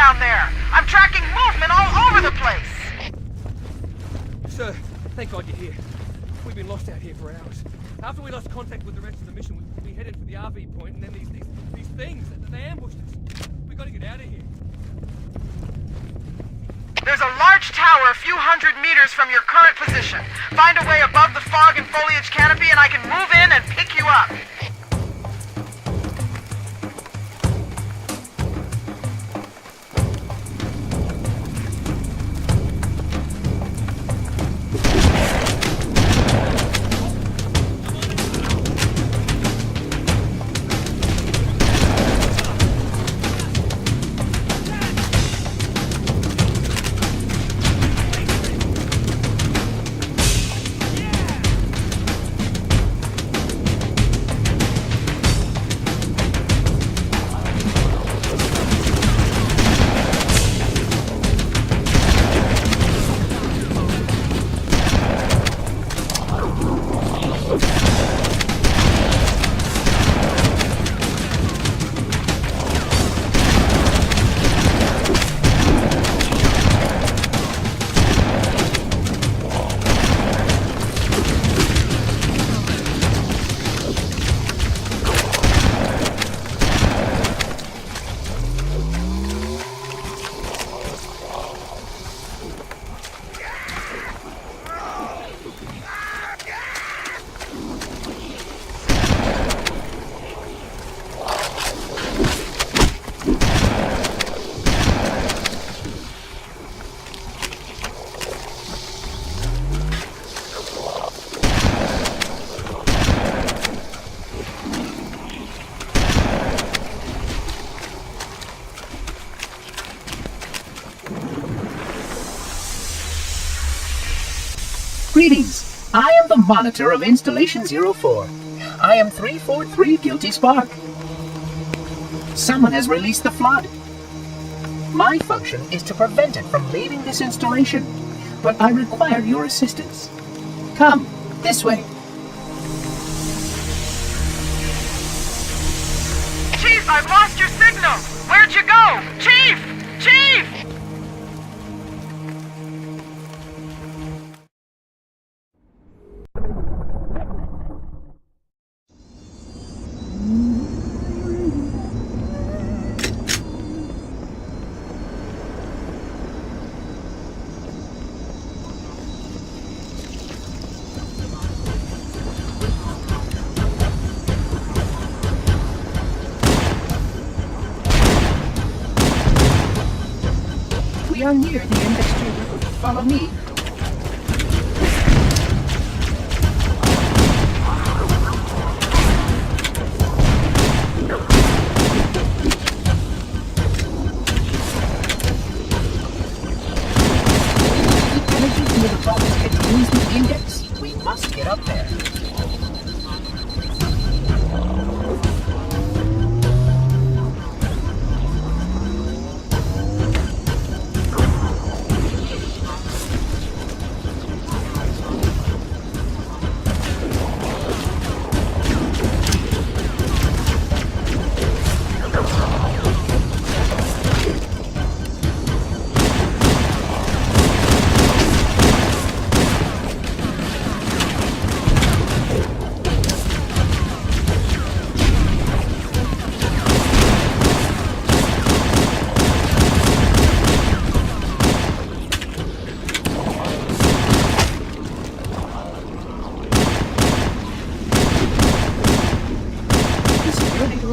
down there. I'm tracking movement all over the place. Sir, thank God you're here. We've been lost out here for hours. After we lost contact with the rest of the mission, we headed for the RV point, and then these things, they ambushed us. We gotta get out of here. There's a large tower tower a few hundred meters from your current position. Find a way above the fog and foliage canopy and I can move in and pick you up. Greetings. I am the monitor of Installation 04. I am 343 Guilty Spark. Someone has released the flood. My function is to prevent it from leaving this installation, but I require your assistance. Come, this way. Chief, I've lost your signal! Where'd you go? Chief! Chief! We are near the industrial road. Follow me. The energy field above us contains the index. We must get up there.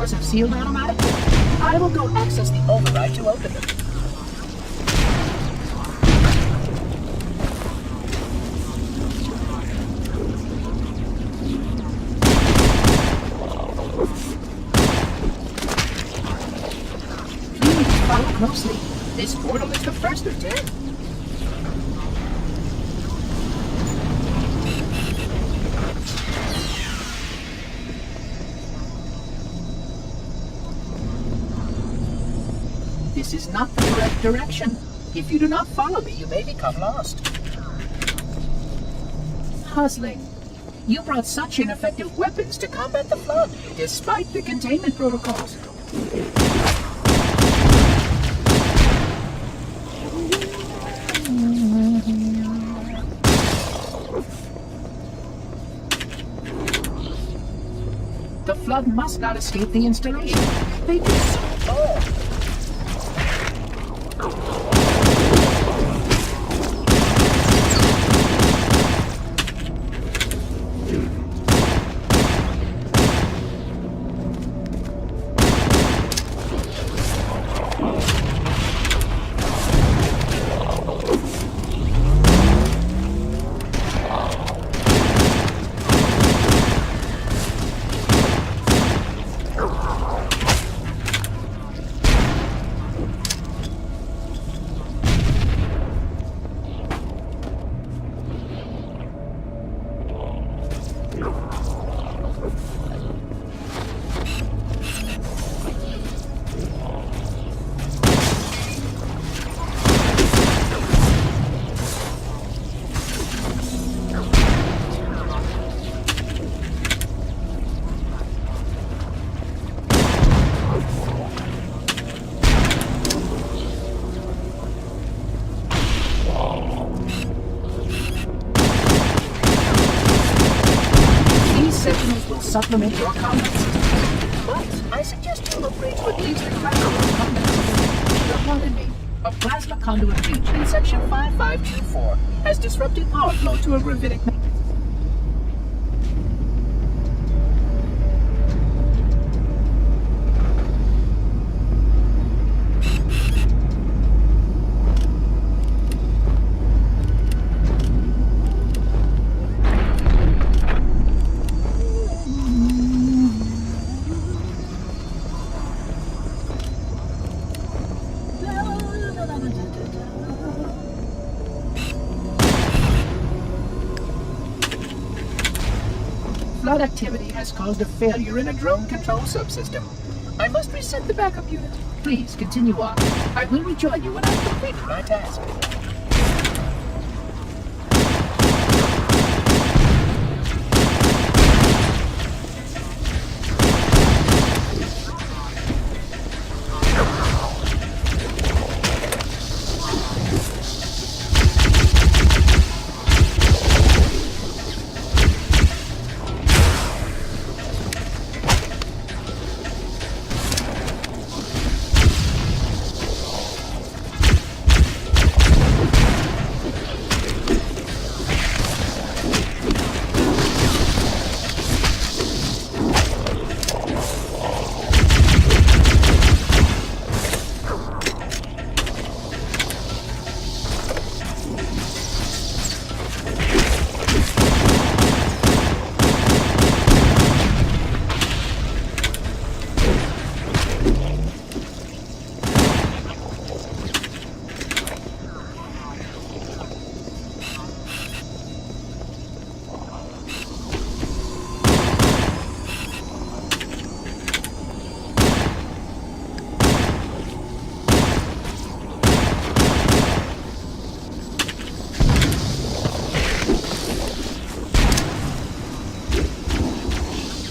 Have sealed automatically. I will go access the override to open them. Please follow closely. This portal is the first of 10. This is not the correct direction. If you do not follow me, you may become lost. Puzzling. You brought such ineffective weapons to combat the flood, despite the containment protocols. The flood must not escape the installation. They do so. supplement your combat system. But I suggest you upgrade to at least a cracker or combat system. Pardon me. A plasma conduit breach in section 5524 has disrupted power flow to a gravitic magnet. Flood activity has caused a failure in a drone control subsystem. I must reset the backup unit. Please continue on. I will rejoin you when I've completed my task.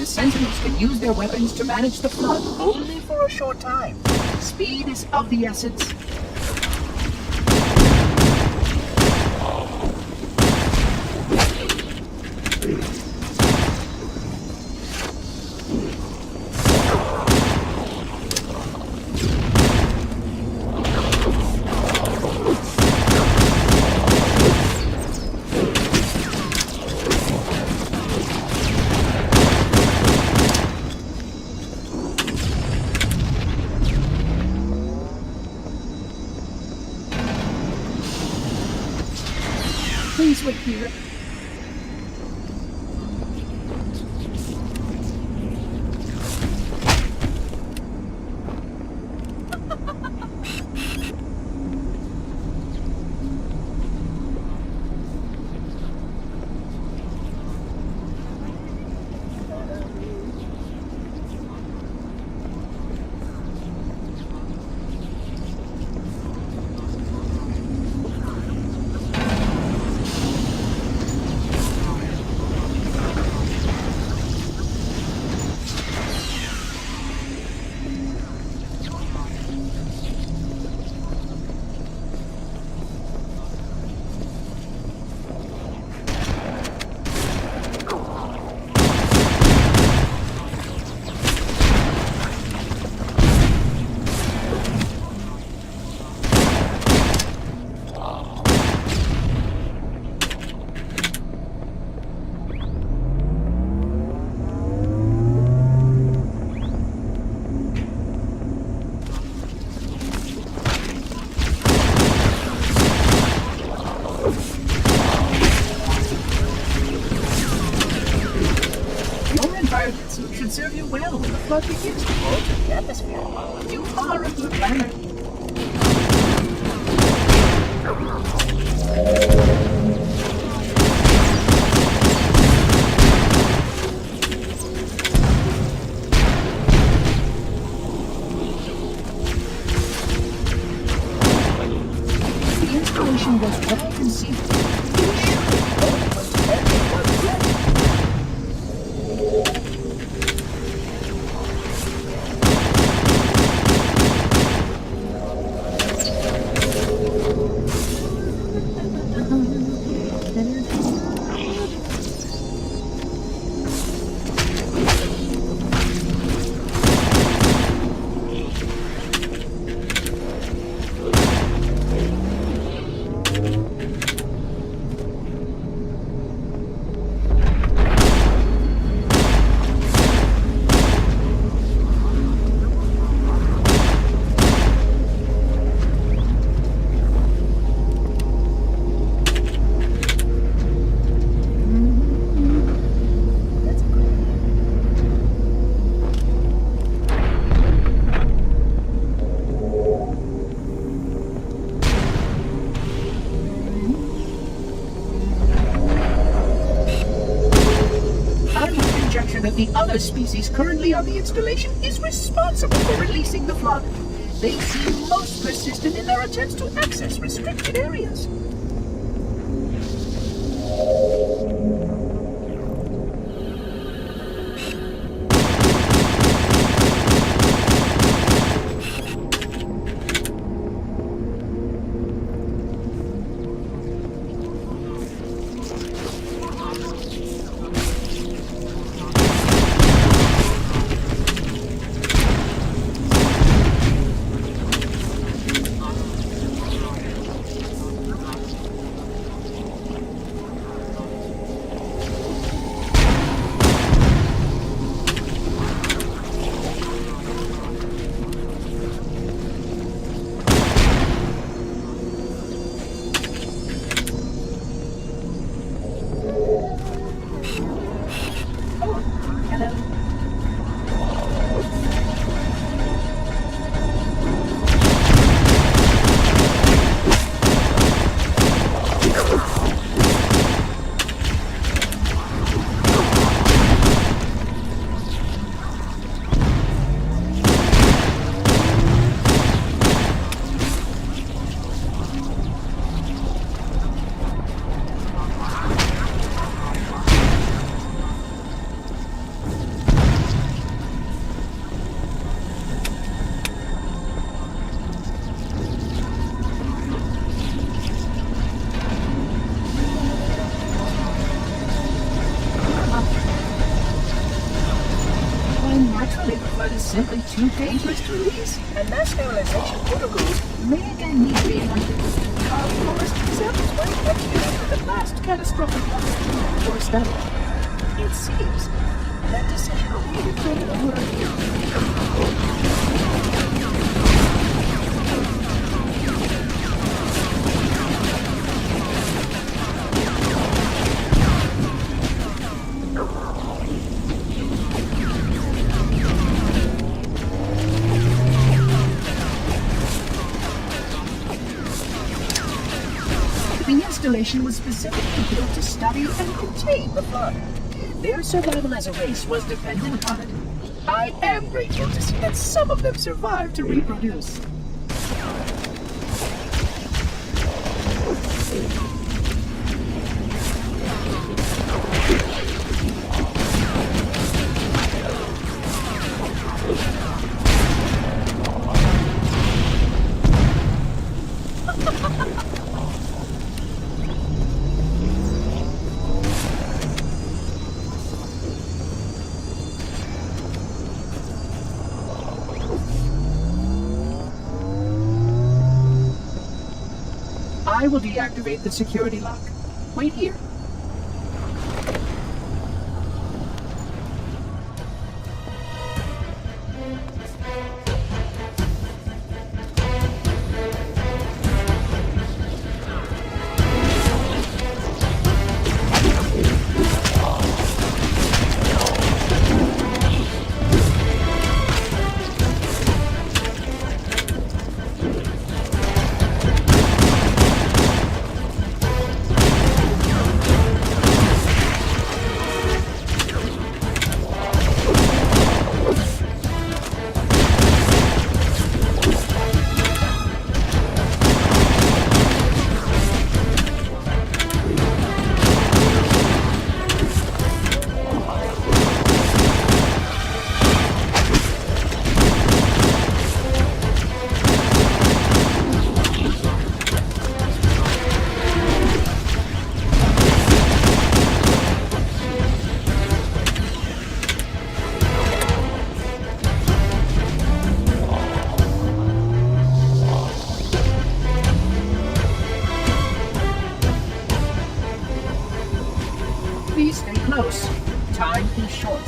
Sentinels can use their weapons to manage the flood only for a short time. Speed is of the essence. Please wait here. Should serve you well when the flood begins to alter the atmosphere. You are a good planner. The installation was well conceived. It should almost everyone ready. that the other species currently on the installation is responsible for releasing the flood. They seem most persistent in their attempts to access restricted areas. Simply too dangerous to release, and mass sterilization protocols may again need reenacted. Of course, samples were collected after the last catastrophic loss were established. It seems that decision awaited further order. The installation was specifically built to study and contain the flood. Their survival as a race was dependent upon it. I am grateful to see that some of them survived to reproduce. I will deactivate the security lock. Wait here. Please stay close. Time is short.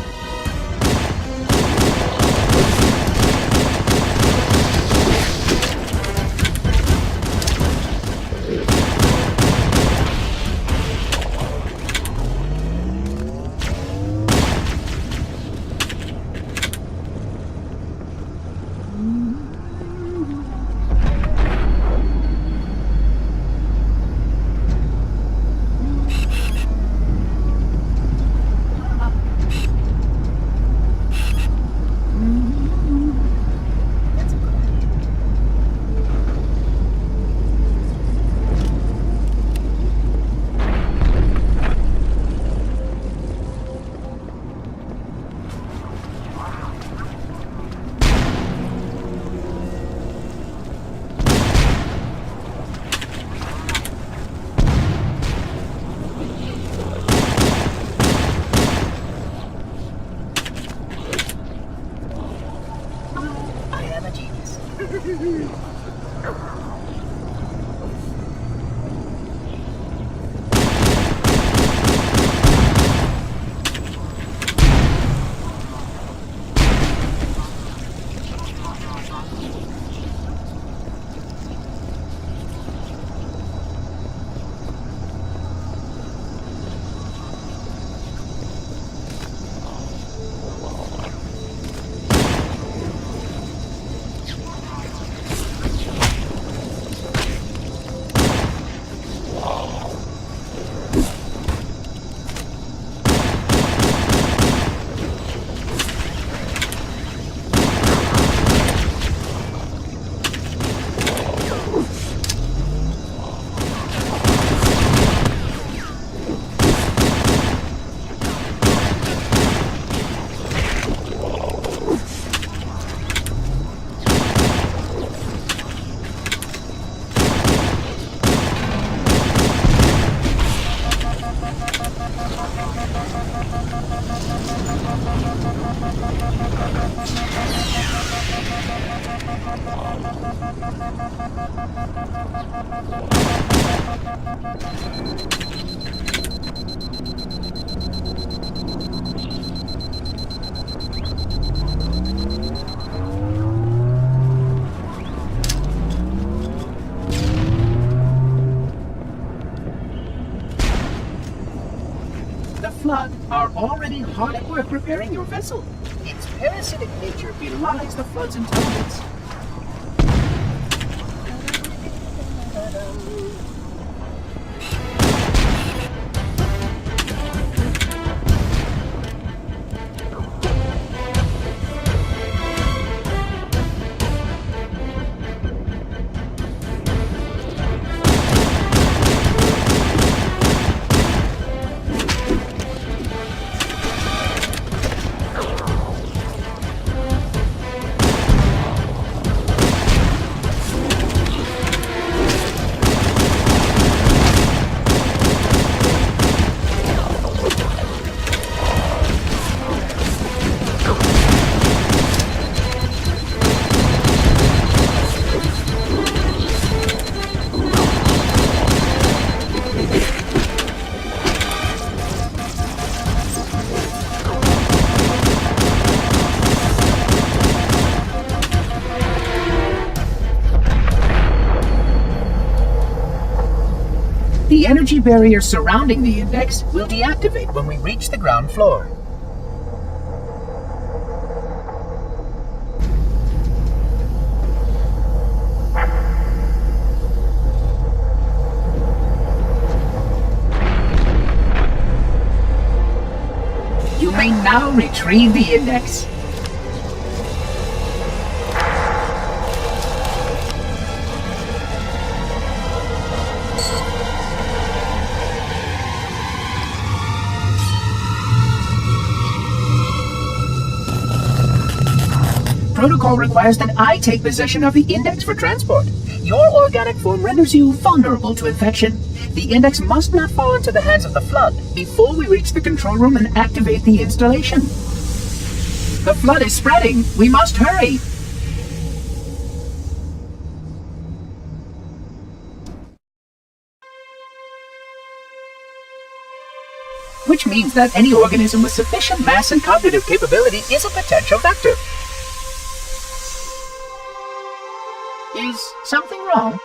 the Flood are already hard at work repairing your vessel. Its parasitic nature belies the Flood's intelligence. The energy barrier surrounding the index will deactivate when we reach the ground floor. You may now retrieve the index. Protocol requires that I take possession of the index for transport. Your organic form renders you vulnerable to infection. The index must not fall into the hands of the Flood before we reach the control room and activate the installation. The Flood is spreading. We must hurry. Which means that any organism with sufficient mass and cognitive capability is a potential vector. Is something wrong?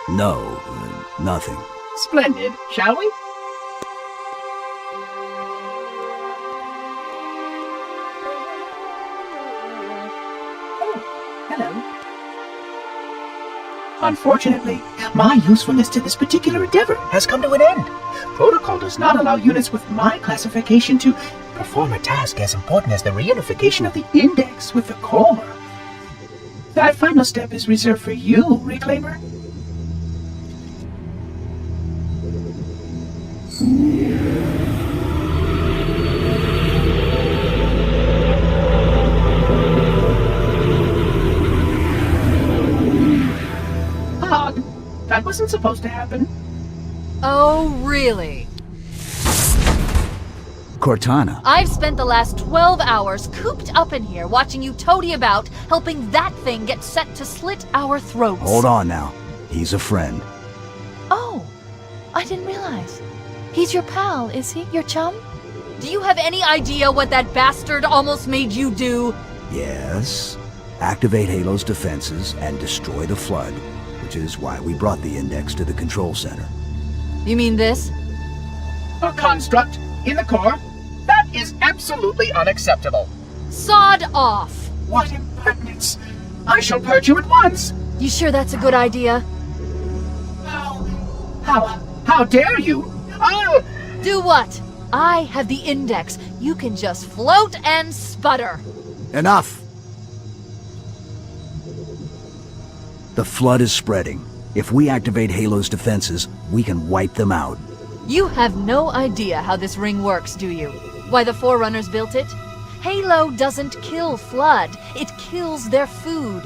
No, nothing. Splendid, shall we? Oh, hello. Unfortunately, my usefulness to this particular endeavor has come to an end. Protocol does not allow units with my classification to perform a task as important as the reunification of the index with the core. That final step is reserved for you, Reclaimer. That wasn't supposed to happen. Oh, really? Cortana. I've spent the last 12 hours cooped up in here watching you toady about, helping that thing get set to slit our throats. Hold on now. He's a friend. Oh, I didn't realize. He's your pal, is he? Your chum? Do you have any idea what that bastard almost made you do? Yes. Activate Halo's defenses and destroy the Flood, which is why we brought the index to the control center. You mean this? A construct in the core? That is absolutely unacceptable. Sod off! What impertinence! I shall purge you at once! You sure that's a good idea? How dare you? Oh! Do what? I have the index. You can just float and sputter. Enough! The Flood is spreading. If we activate Halo's defenses, we can wipe them out. You have no idea how this ring works, do you? Why the Forerunners built it? Halo doesn't kill Flood. It kills their food.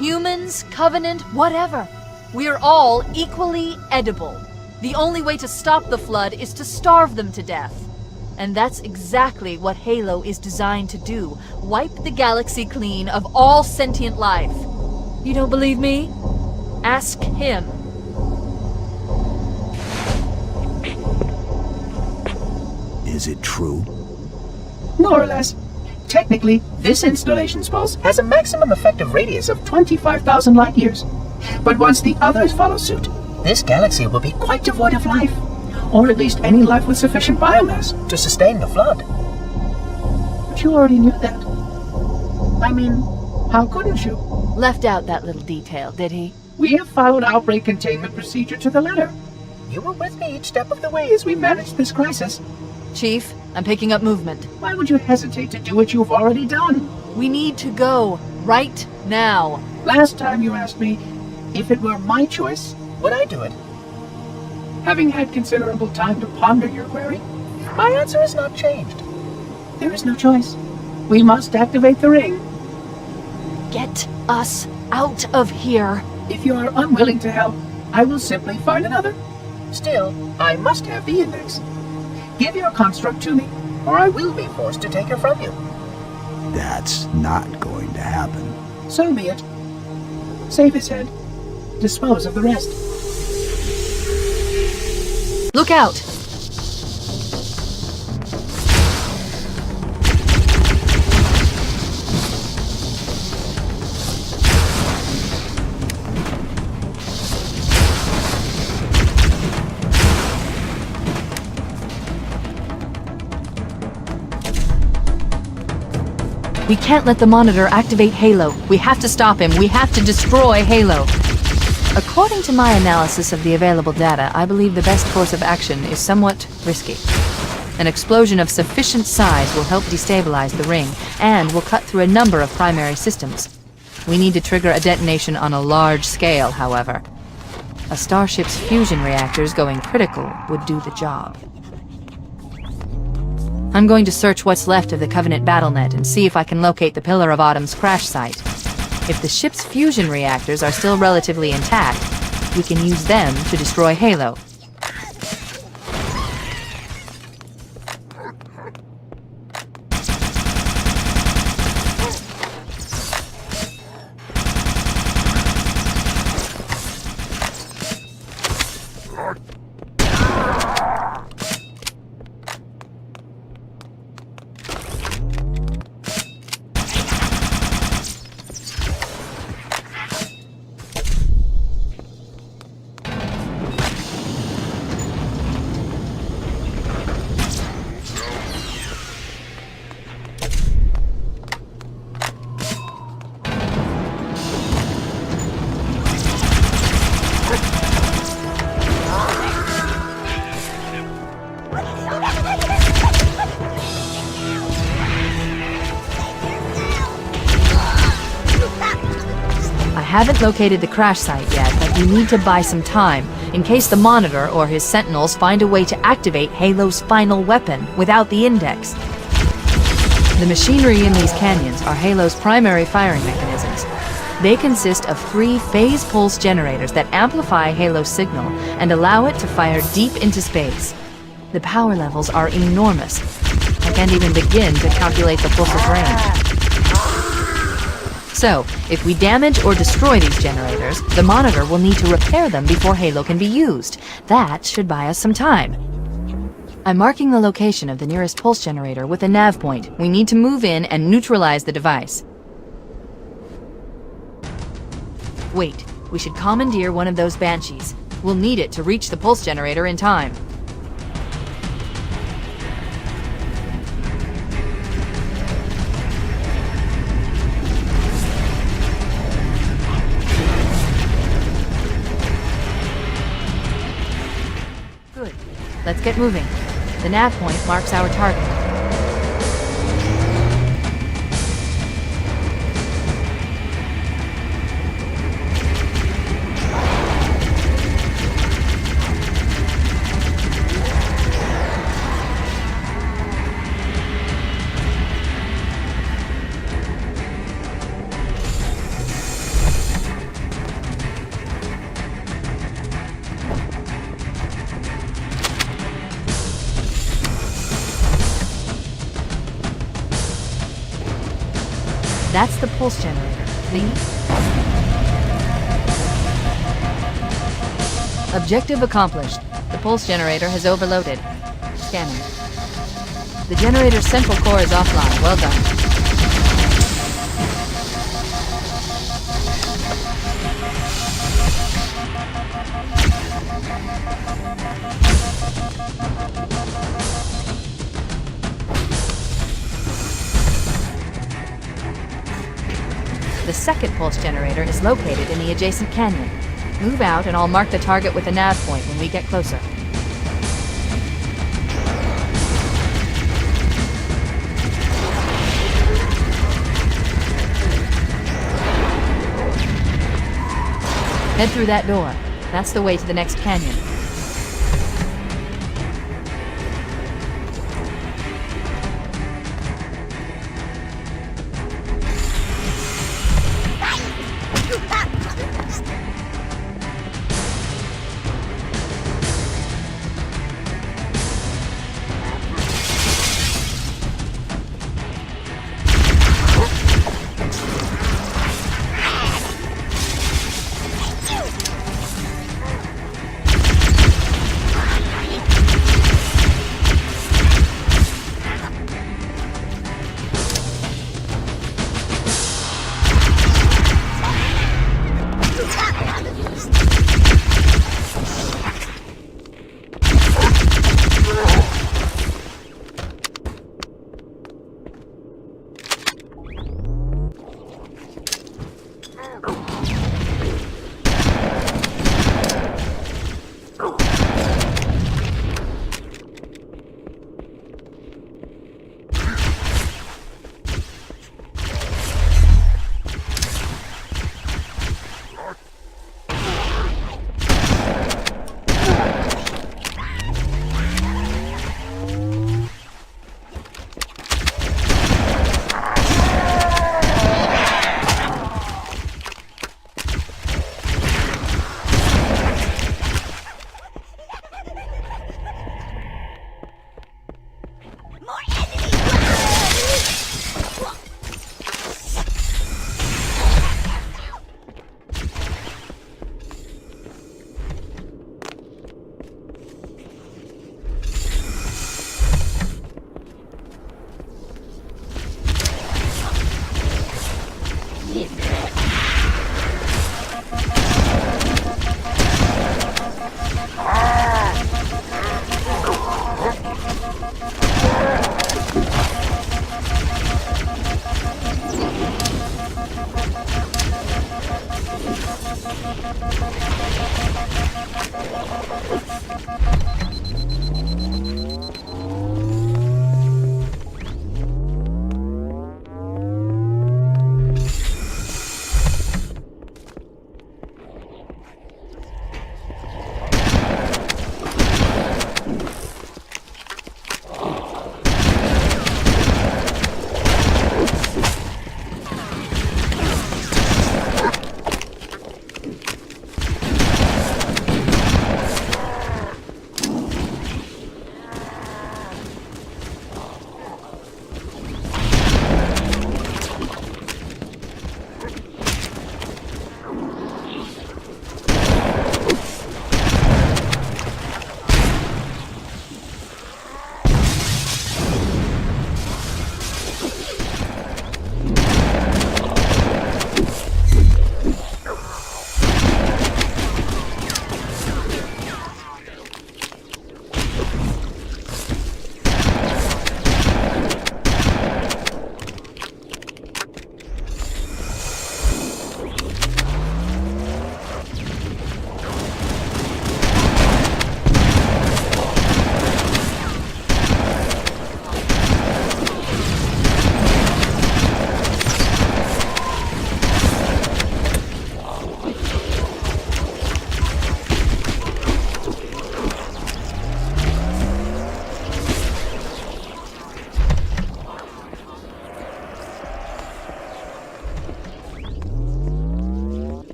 Humans, Covenant, whatever. We're all equally edible. The only way to stop the Flood is to starve them to death. And that's exactly what Halo is designed to do. Wipe the galaxy clean of all sentient life. You don't believe me? Ask him. Is it true? More or less. Technically, this installation's pulse has a maximum effective radius of 25,000 light-years. But once the others follow suit, this galaxy will be quite devoid of life. Or at least any life with sufficient biomass to sustain the flood. But you already knew that. I mean, how couldn't you? Left out that little detail, did he? We have followed outbreak containment procedure to the letter. You were with me each step of the way as we managed this crisis. Chief, I'm picking up movement. Why would you hesitate to do what you've already done? We need to go. Right now. Last time you asked me, if it were my choice, would I do it? Having had considerable time to ponder your query, my answer has not changed. There is no choice. We must activate the ring. Get us out of here. If you are unwilling to help, I will simply find another. Still, I must have the index. Give your construct to me, or I will be forced to take her from you. That's not going to happen. So be it. Save his head. Dispose of the rest. Look out! We can't let the Monitor activate Halo. We have to stop him. We have to destroy Halo. According to my analysis of the available data, I believe the best course of action is somewhat risky. An explosion of sufficient size will help destabilize the ring, and will cut through a number of primary systems. We need to trigger a detonation on a large scale, however. A starship's fusion reactors going critical would do the job. I'm going to search what's left of the Covenant BattleNet and see if I can locate the Pillar of Autumn's crash site. If the ship's fusion reactors are still relatively intact, we can use them to destroy Halo. I haven't located the crash site yet, but we need to buy some time, in case the Monitor or his Sentinels find a way to activate Halo's final weapon without the index. The machinery in these canyons are Halo's primary firing mechanisms. They consist of 3 phase pulse generators that amplify Halo's signal and allow it to fire deep into space. The power levels are enormous. I can't even begin to calculate the pulse's range. So, if we damage or destroy these generators, the Monitor will need to repair them before Halo can be used. That should buy us some time. I'm marking the location of the nearest pulse generator with a nav point. We need to move in and neutralize the device. Wait, we should commandeer one of those Banshees. We'll need it to reach the pulse generator in time. Good. Let's get moving. The nav point marks our target. That's the pulse generator. See? Objective accomplished. The pulse generator has overloaded. Scanning. The generator's central core is offline. Well done. The second pulse generator is located in the adjacent canyon. Move out and I'll mark the target with a nav point when we get closer. Head through that door. That's the way to the next canyon.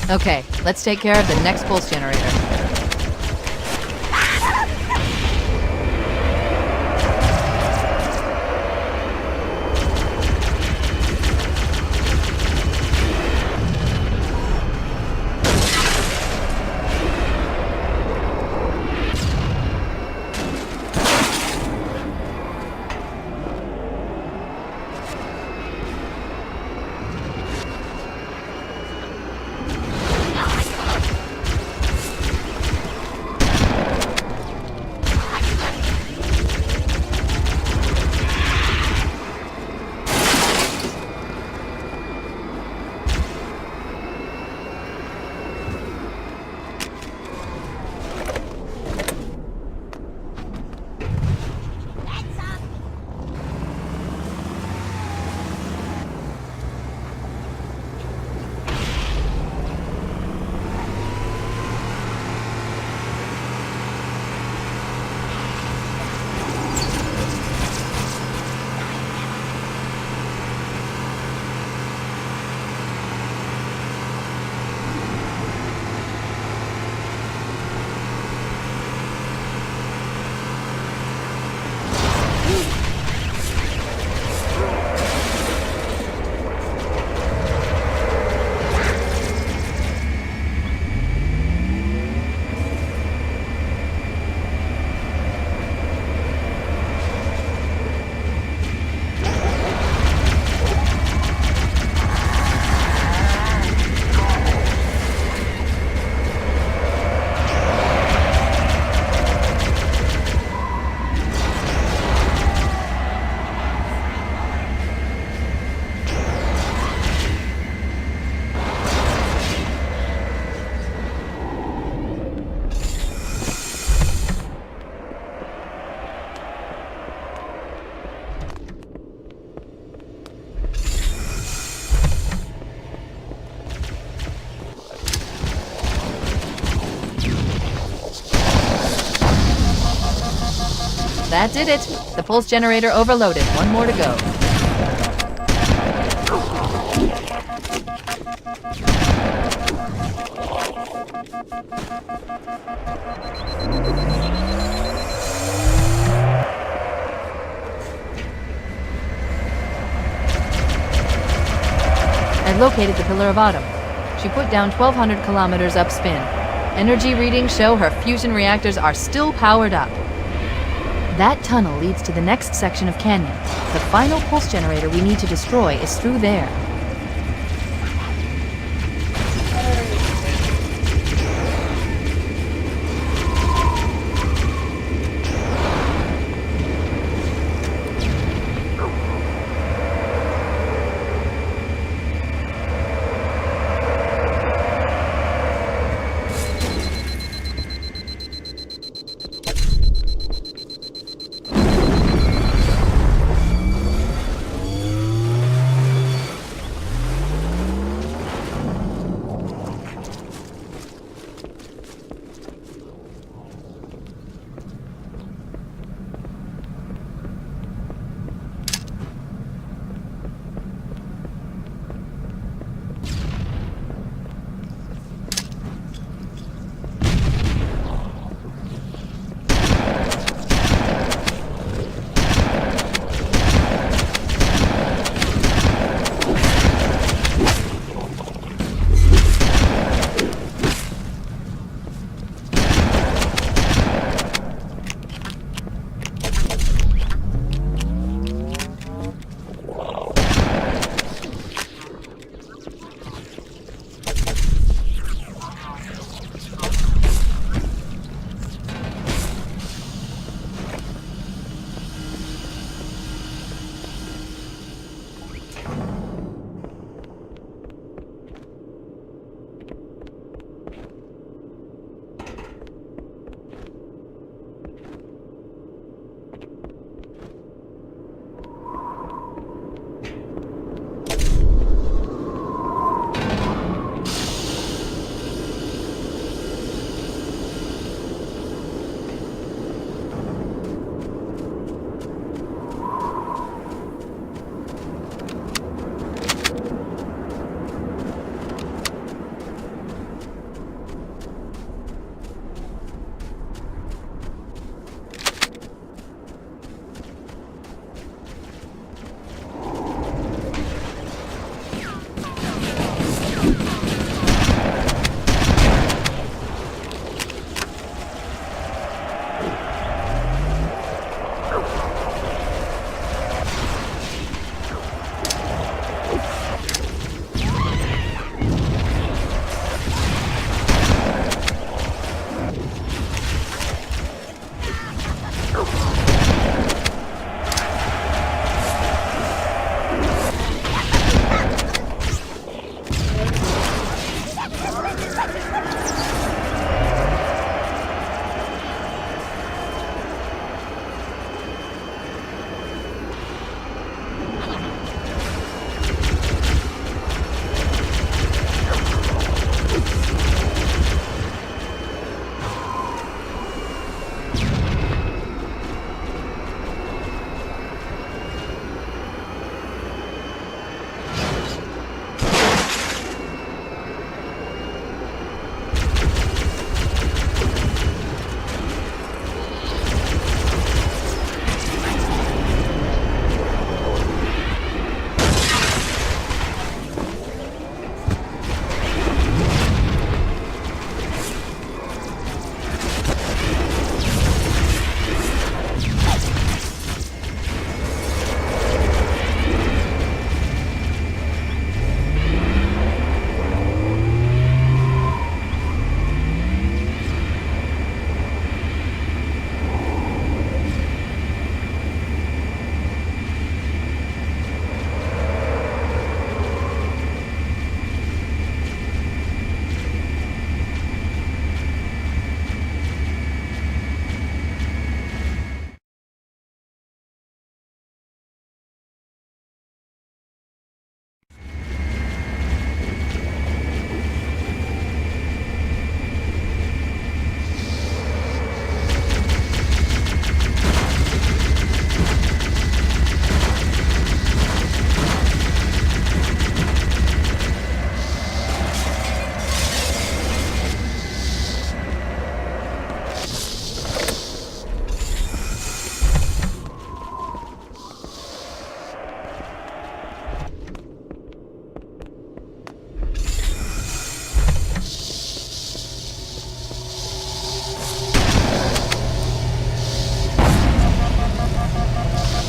Okay, let's take care of the next pulse generator. That did it. The pulse generator overloaded. One more to go. I located the Pillar of Autumn. She put down 1,200 kilometers upspin. Energy readings show her fusion reactors are still powered up. That tunnel leads to the next section of canyon. The final pulse generator we need to destroy is through there.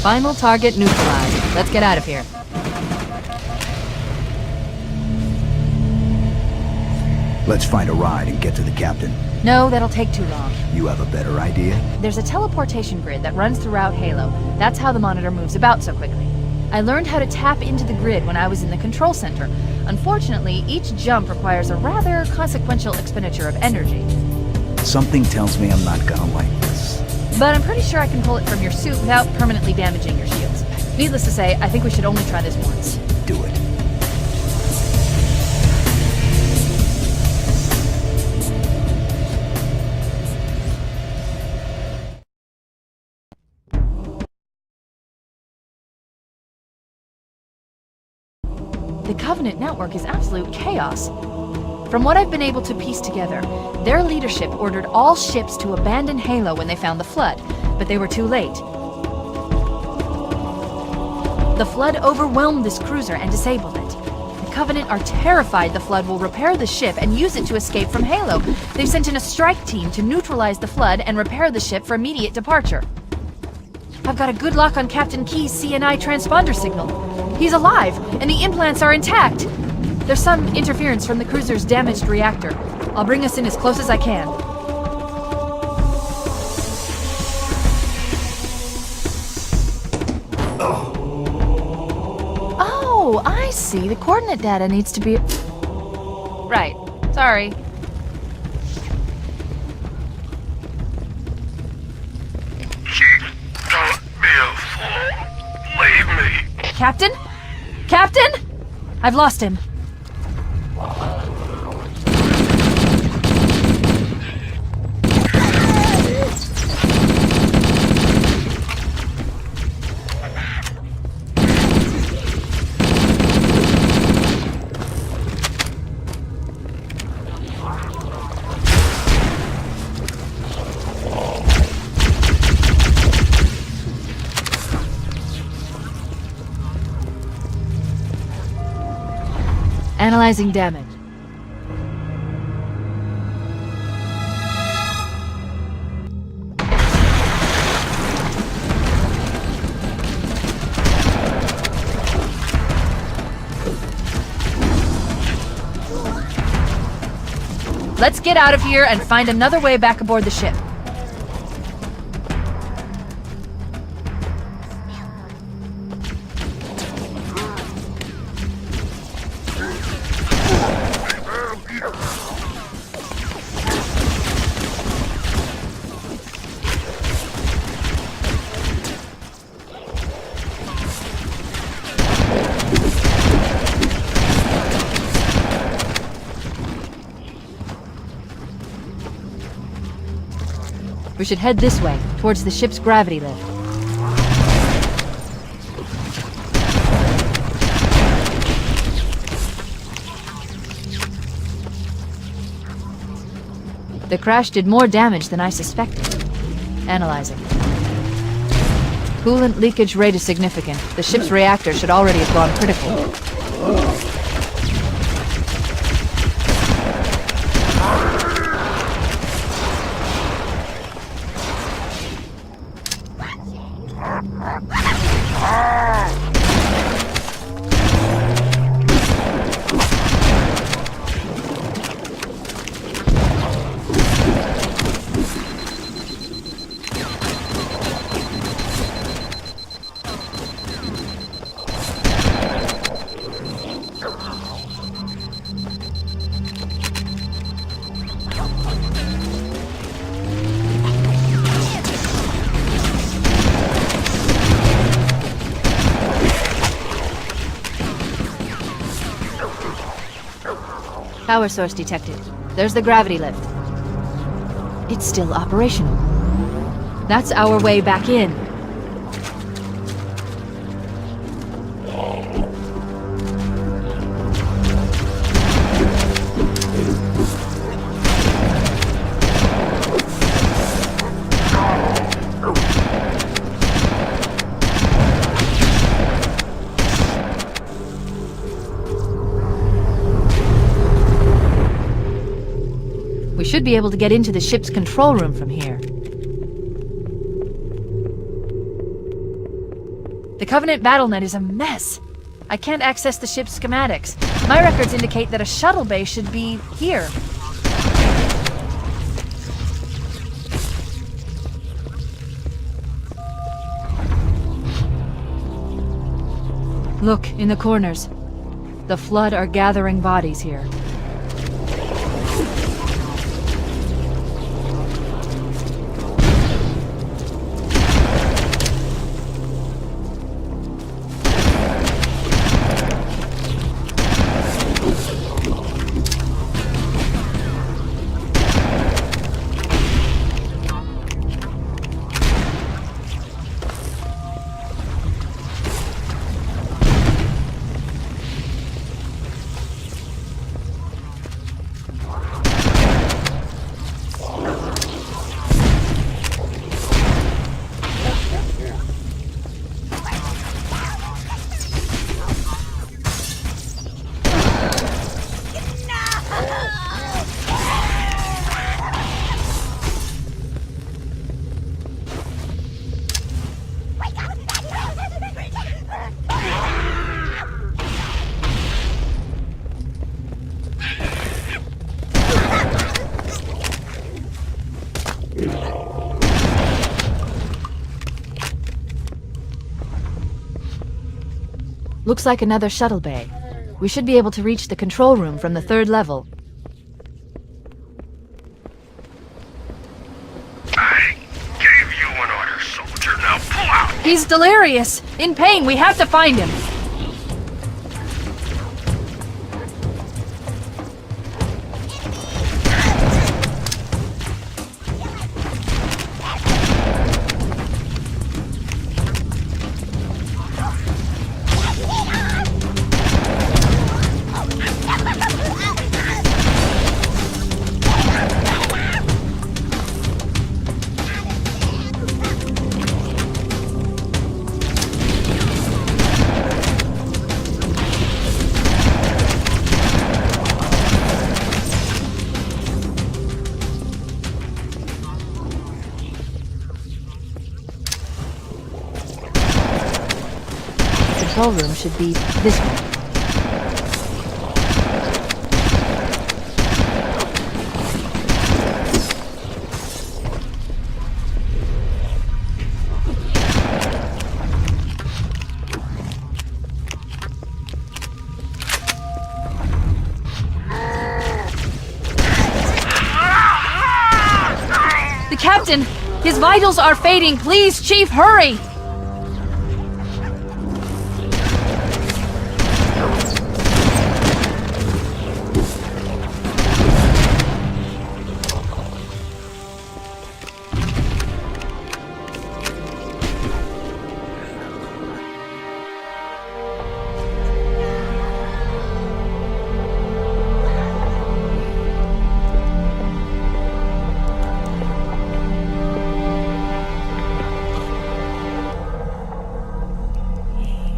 Final target neutralized. Let's get out of here. Let's find a ride and get to the captain. No, that'll take too long. You have a better idea? There's a teleportation grid that runs throughout Halo. That's how the monitor moves about so quickly. I learned how to tap into the grid when I was in the control center. Unfortunately, each jump requires a rather consequential expenditure of energy. Something tells me I'm not gonna like this. But I'm pretty sure I can pull it from your suit without permanently damaging your shields. Needless to say, I think we should only try this once. Do it. The Covenant network is absolute chaos. From what I've been able to piece together, their leadership ordered all ships to abandon Halo when they found the Flood, but they were too late. The Flood overwhelmed this cruiser and disabled it. The Covenant are terrified the Flood will repair the ship and use it to escape from Halo. They've sent in a strike team to neutralize the Flood and repair the ship for immediate departure. I've got a good lock on Captain Key's CNI transponder signal. He's alive, and the implants are intact. There's some interference from the cruiser's damaged reactor. I'll bring us in as close as I can. Oh, I see. The coordinate data needs to be... Right. Sorry. Don't be a fool. Leave me. Captain? Captain? I've lost him. Analyzing damage. Let's get out of here and find another way back aboard the ship. We should head this way, towards the ship's gravity lift. The crash did more damage than I suspected. Analyzing. Coolant leakage rate is significant. The ship's reactor should already have gone critical. Power source detected. There's the gravity lift. It's still operational. That's our way back in. We should be able to get into the ship's control room from here. The Covenant BattleNet is a mess. I can't access the ship's schematics. My records indicate that a shuttle bay should be here. Look, in the corners. The Flood are gathering bodies here. Looks like another shuttle bay. We should be able to reach the control room from the 3rd level. I gave you an order, soldier. Now pull out! He's delirious! In pain! We have to find him! The control room should be this one. The captain! His vitals are fading! Please, Chief, hurry!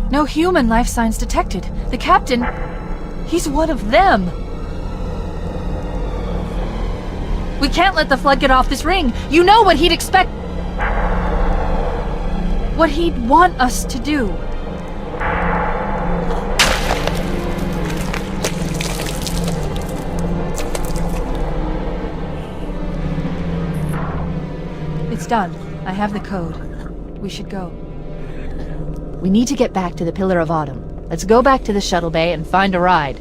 No human life signs detected. The captain, he's one of them. We can't let the Flood get off this ring. You know what he'd expect. What he'd want us to do. It's done. I have the code. We should go. We need to get back to the Pillar of Autumn. Let's go back to the shuttle bay and find a ride.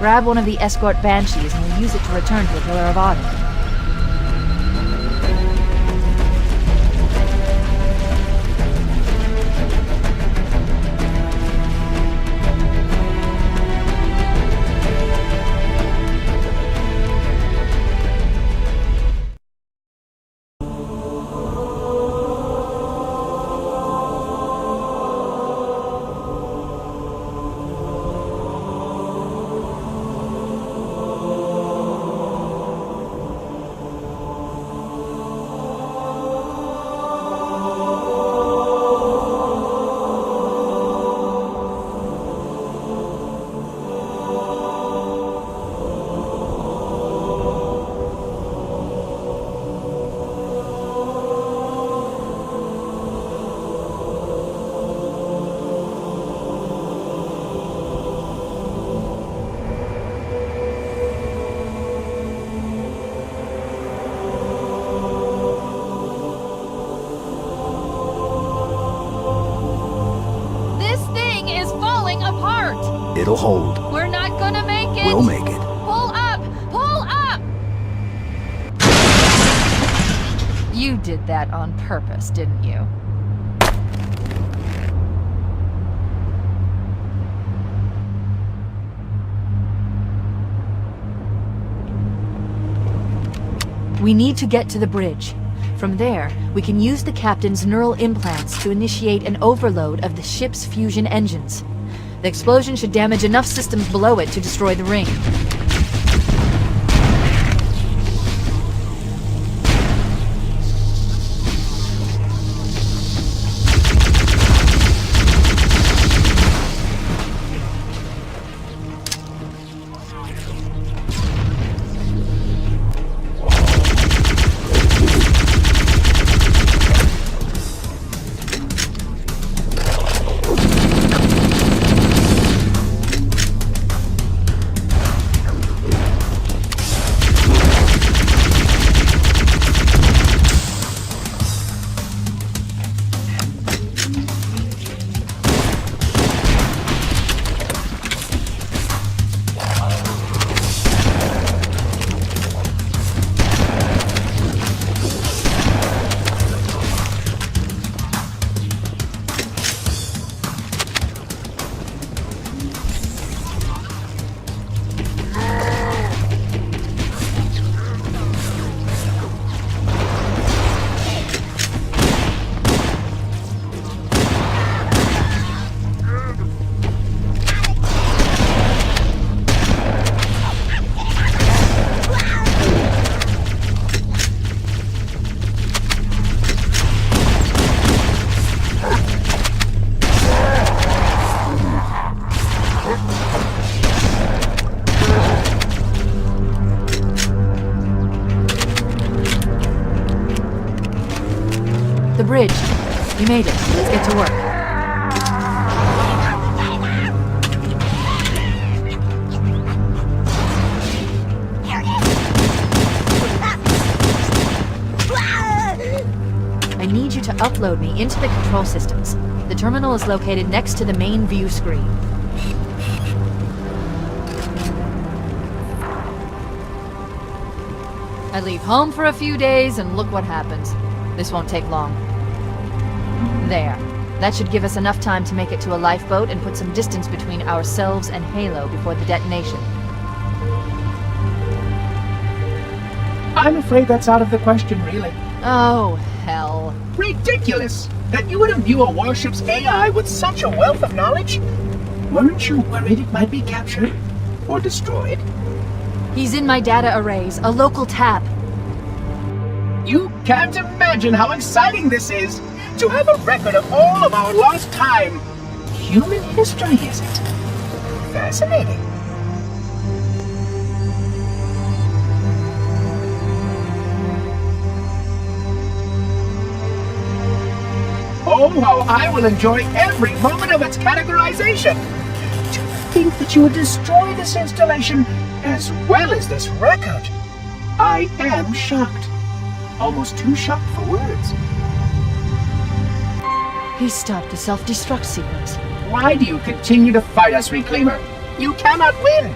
Grab one of the escort banshees and we'll use it to return to the Pillar of Autumn. It'll hold. We're not gonna make it! We'll make it. Pull up! Pull up! You did that on purpose, didn't you? We need to get to the bridge. From there, we can use the captain's neural implants to initiate an overload of the ship's fusion engines. The explosion should damage enough systems below it to destroy the ring. The bridge. We made it. Let's get to work. I need you to upload me into the control systems. The terminal is located next to the main view screen. I leave home for a few days and look what happens. This won't take long. There. That should give us enough time to make it to a lifeboat and put some distance between ourselves and Halo before the detonation. I'm afraid that's out of the question, really. Oh, hell. Ridiculous! That you would imbue a warship's AI with such a wealth of knowledge? Weren't you worried it might be captured? Or destroyed? He's in my data arrays, a local tap. You can't imagine how exciting this is! To have a record of all of our lost time! Human history, is it? Fascinating. Oh, how I will enjoy every moment of its categorization! To think that you would destroy this installation as well as this record! I am shocked. Almost too shocked for words. He stopped the self-destruct sequence. Why do you continue to fight us, Reclaimer? You cannot win!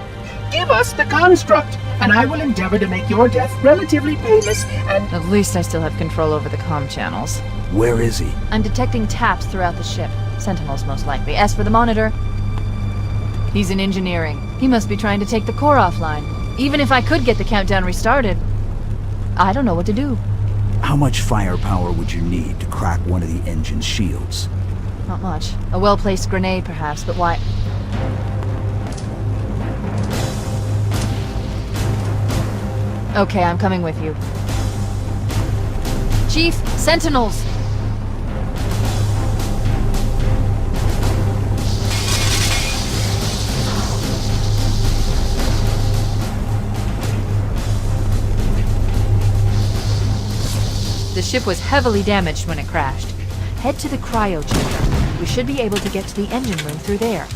Give us the construct, and I will endeavor to make your death relatively painless and... At least I still have control over the comm channels. Where is he? I'm detecting taps throughout the ship. Sentinels, most likely. As for the monitor, he's in engineering. He must be trying to take the core offline. Even if I could get the countdown restarted, I don't know what to do. How much firepower would you need to crack one of the engine's shields? Not much. A well-placed grenade, perhaps, but why... Okay, I'm coming with you. Chief, Sentinels! The ship was heavily damaged when it crashed. Head to the cryo chamber. We should be able to get to the engine room through there.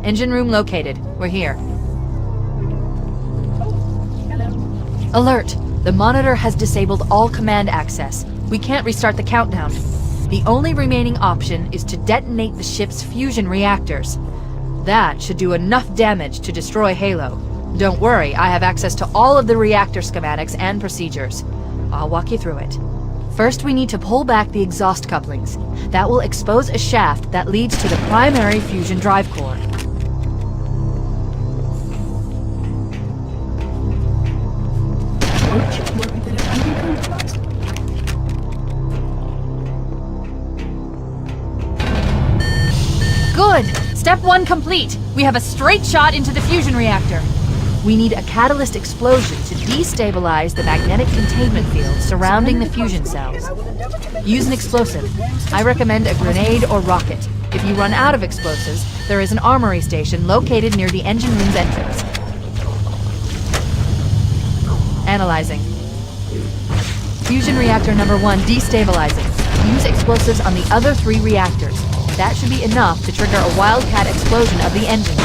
Engine room located. We're here. Alert! The monitor has disabled all command access. We can't restart the countdown. The only remaining option is to detonate the ship's fusion reactors. That should do enough damage to destroy Halo. Don't worry, I have access to all of the reactor schematics and procedures. I'll walk you through it. First, we need to pull back the exhaust couplings. That will expose a shaft that leads to the primary fusion drive core. Good! Step 1 complete. We have a straight shot into the fusion reactor. We need a catalyst explosion to destabilize the magnetic containment field surrounding the fusion cells. Use an explosive. I recommend a grenade or rocket. If you run out of explosives, there is an armory station located near the engine room's entrance. Analyzing. Fusion reactor number 1 destabilizing. Use explosives on the other 3 reactors. That should be enough to trigger a wildcat explosion of the engines.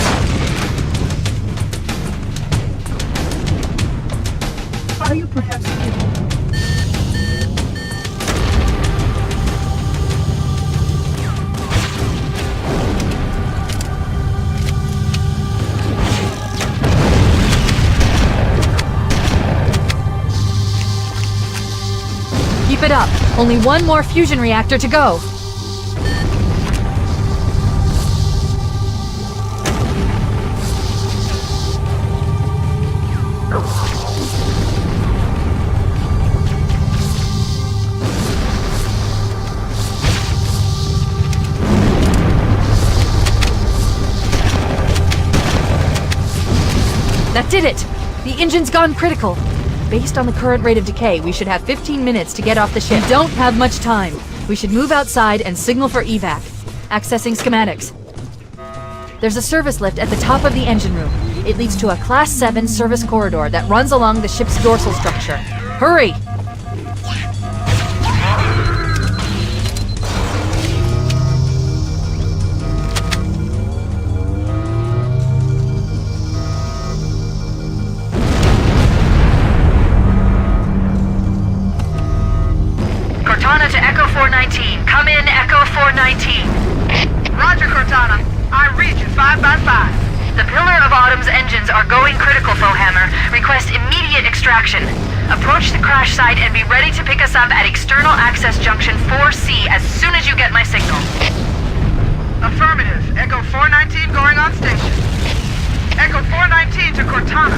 Are you perhaps kidding? Keep it up. Only 1 more fusion reactor to go. That did it! The engine's gone critical. Based on the current rate of decay, we should have 15 minutes to get off the ship. We don't have much time. We should move outside and signal for evac. Accessing schematics. There's a service lift at the top of the engine room. It leads to a Class 7 service corridor that runs along the ship's dorsal structure. Hurry! Cortana to Echo 419. Come in, Echo 419. Roger, Cortana. I read you 5 by 5. The Pillar of Autumn's engines are going critical, Fohammer. Request immediate extraction. Approach the crash site and be ready to pick us up at External Access Junction 4C as soon as you get my signal. Affirmative. Echo 419 going on station. Echo 419 to Cortana.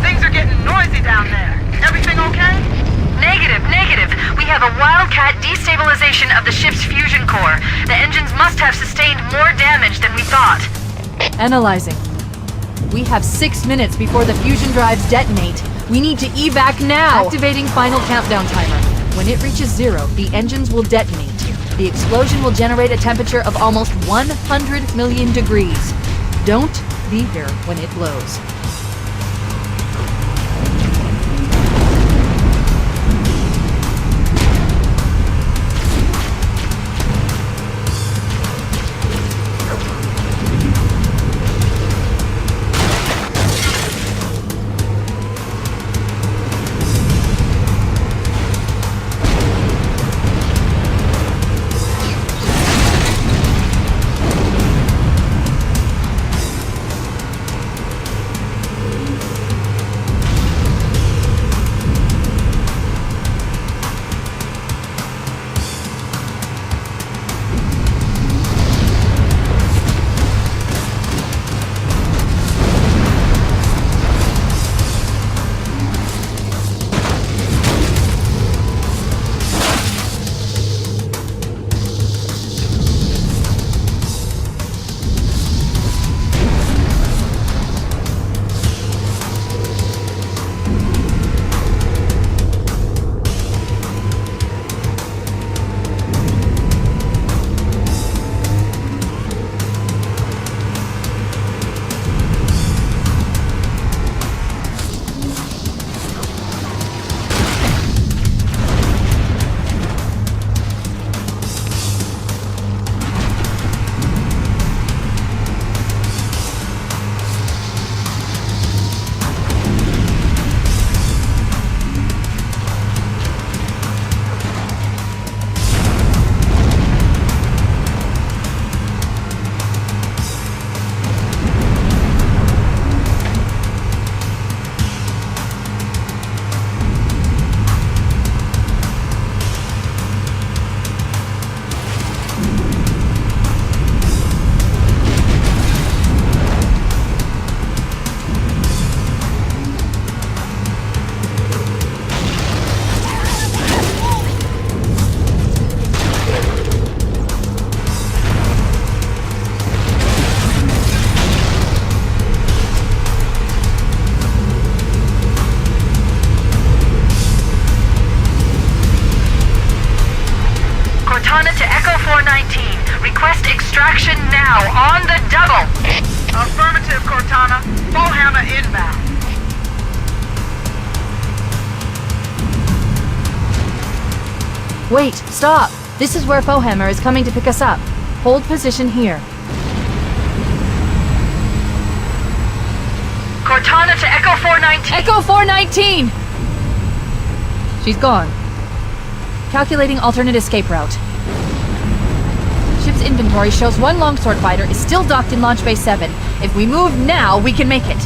Things are getting noisy down there. Everything okay? Negative. We have a wildcat destabilization of the ship's fusion core. The engines must have sustained more damage than we thought. Analyzing. We have 6 minutes before the fusion drives detonate. We need to evac now! Activating final countdown timer. When it reaches 0, the engines will detonate. The explosion will generate a temperature of almost 100 million degrees. Don't be here when it blows. Cortana to Echo 419. Request extraction now, on the double! Affirmative, Cortana. Fohammer inbound. Wait, stop! This is where Foehammer is coming to pick us up. Hold position here. Cortana to Echo 419. Echo 419! She's gone. Calculating alternate escape route. Ship's inventory shows one longsword fighter is still docked in Launch Bay 7. If we move now, we can make it.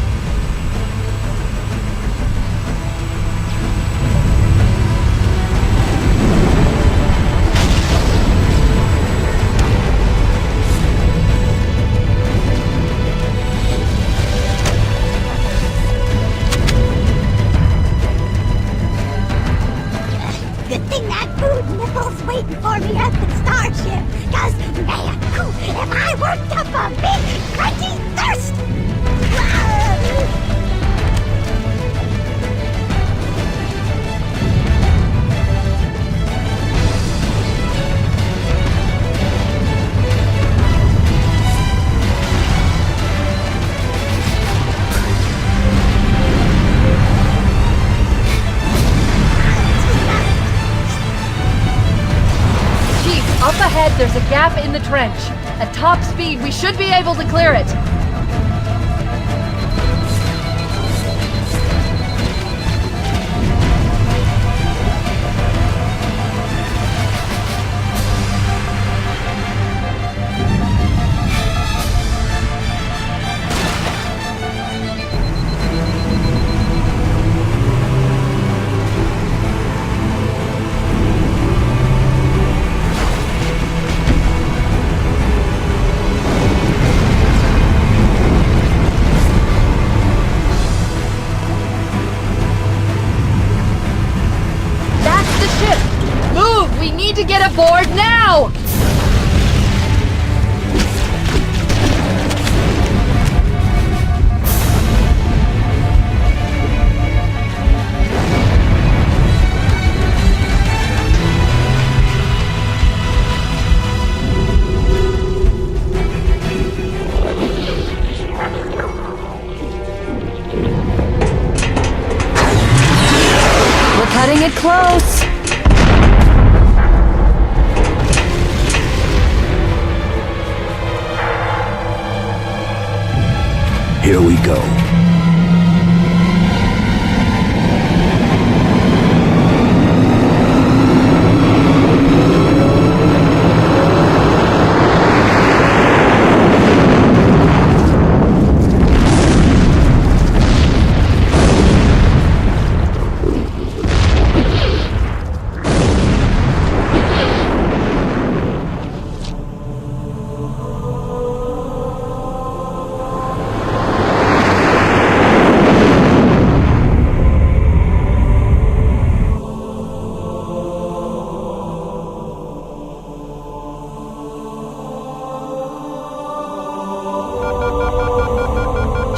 Good thing that food nipple's waiting for me at the starship. Cause, man, if I worked up a big, crunchy thirst! Up ahead, there's a gap in the trench. At top speed, we should be able to clear it. To get aboard now! We're cutting it close. Here we go.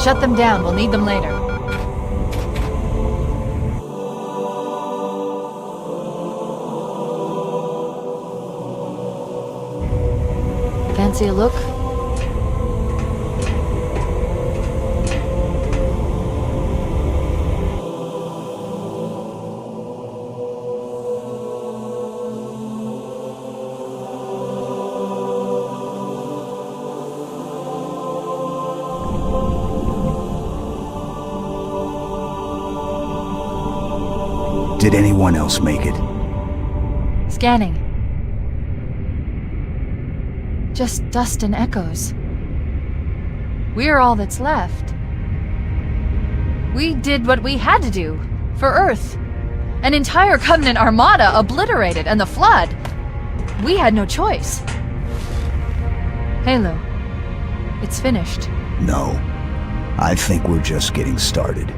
Shut them down. We'll need them later. Fancy a look? Did anyone else make it? Scanning. Just dust and echoes. We're all that's left. We did what we had to do. For Earth. An entire Covenant armada obliterated, and the Flood. We had no choice. Halo. It's finished. No. I think we're just getting started.